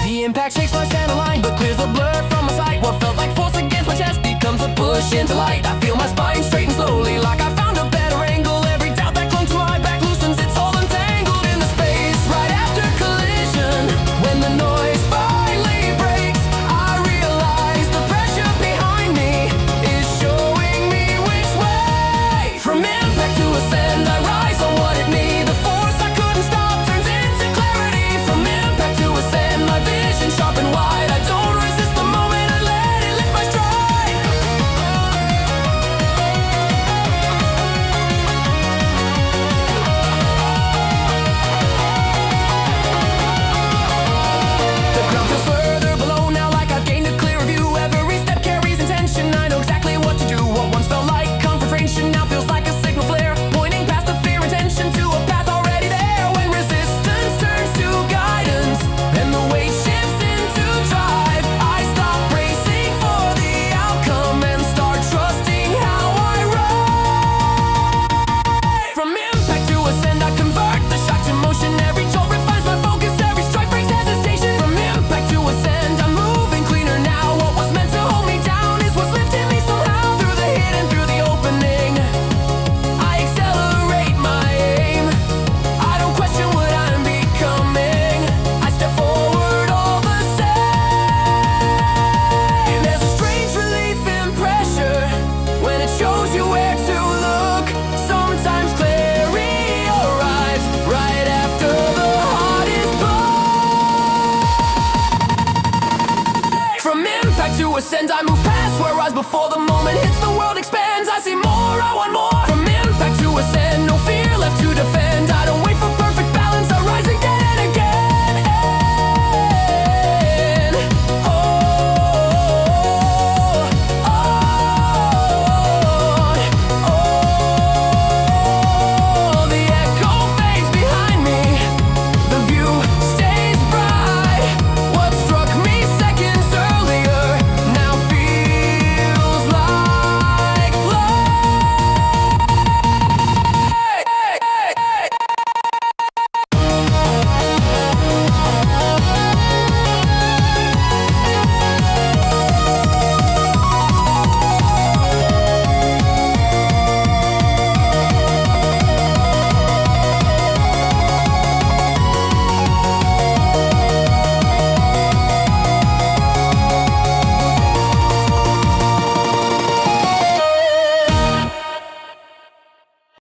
The impact shakes my center line, but clears the blur from my sight. What felt like force against my chest becomes a push into light. I feel my spine straighten slowly, like I found a better angle. Every doubt that clung to my back loosens its hold, entangled in the space. Right after collision, when the noise finally breaks, I realize the pressure behind me is showing me which way. From impact to ascend, I rise on what it needs. The force I couldn't stop turns into clarity. From impact to ascend, my vision sharp and wide. I don't resist the moment, I let it lift my stride. The ground feels further below now, like I've gained a clearer view. Every step carries intention, I know exactly what to do. What once felt like confrontation now feels like a signal flare, pointing past the fear and tension to a path already there. When resistance turns to guidance and the weight shifts into drive, I stop racing for the outcome and start trusting how I ride. From impact to ascend, I convert the shock to motion. Every jolt refines my focus, every strike breaks hesitation. From impact to ascend, I'm moving cleaner now. What was meant to hold me down is what's lifting me somehow. Through the hit and through the opening, I accelerate my aim. I don't question what I'm becoming, I step forward all the same. There's a strange relief in pressure when it shows you where to look. Sometimes clarity arrives right after the heart is broke. From impact to ascend, I move past where I was before the moment hits. The world expands.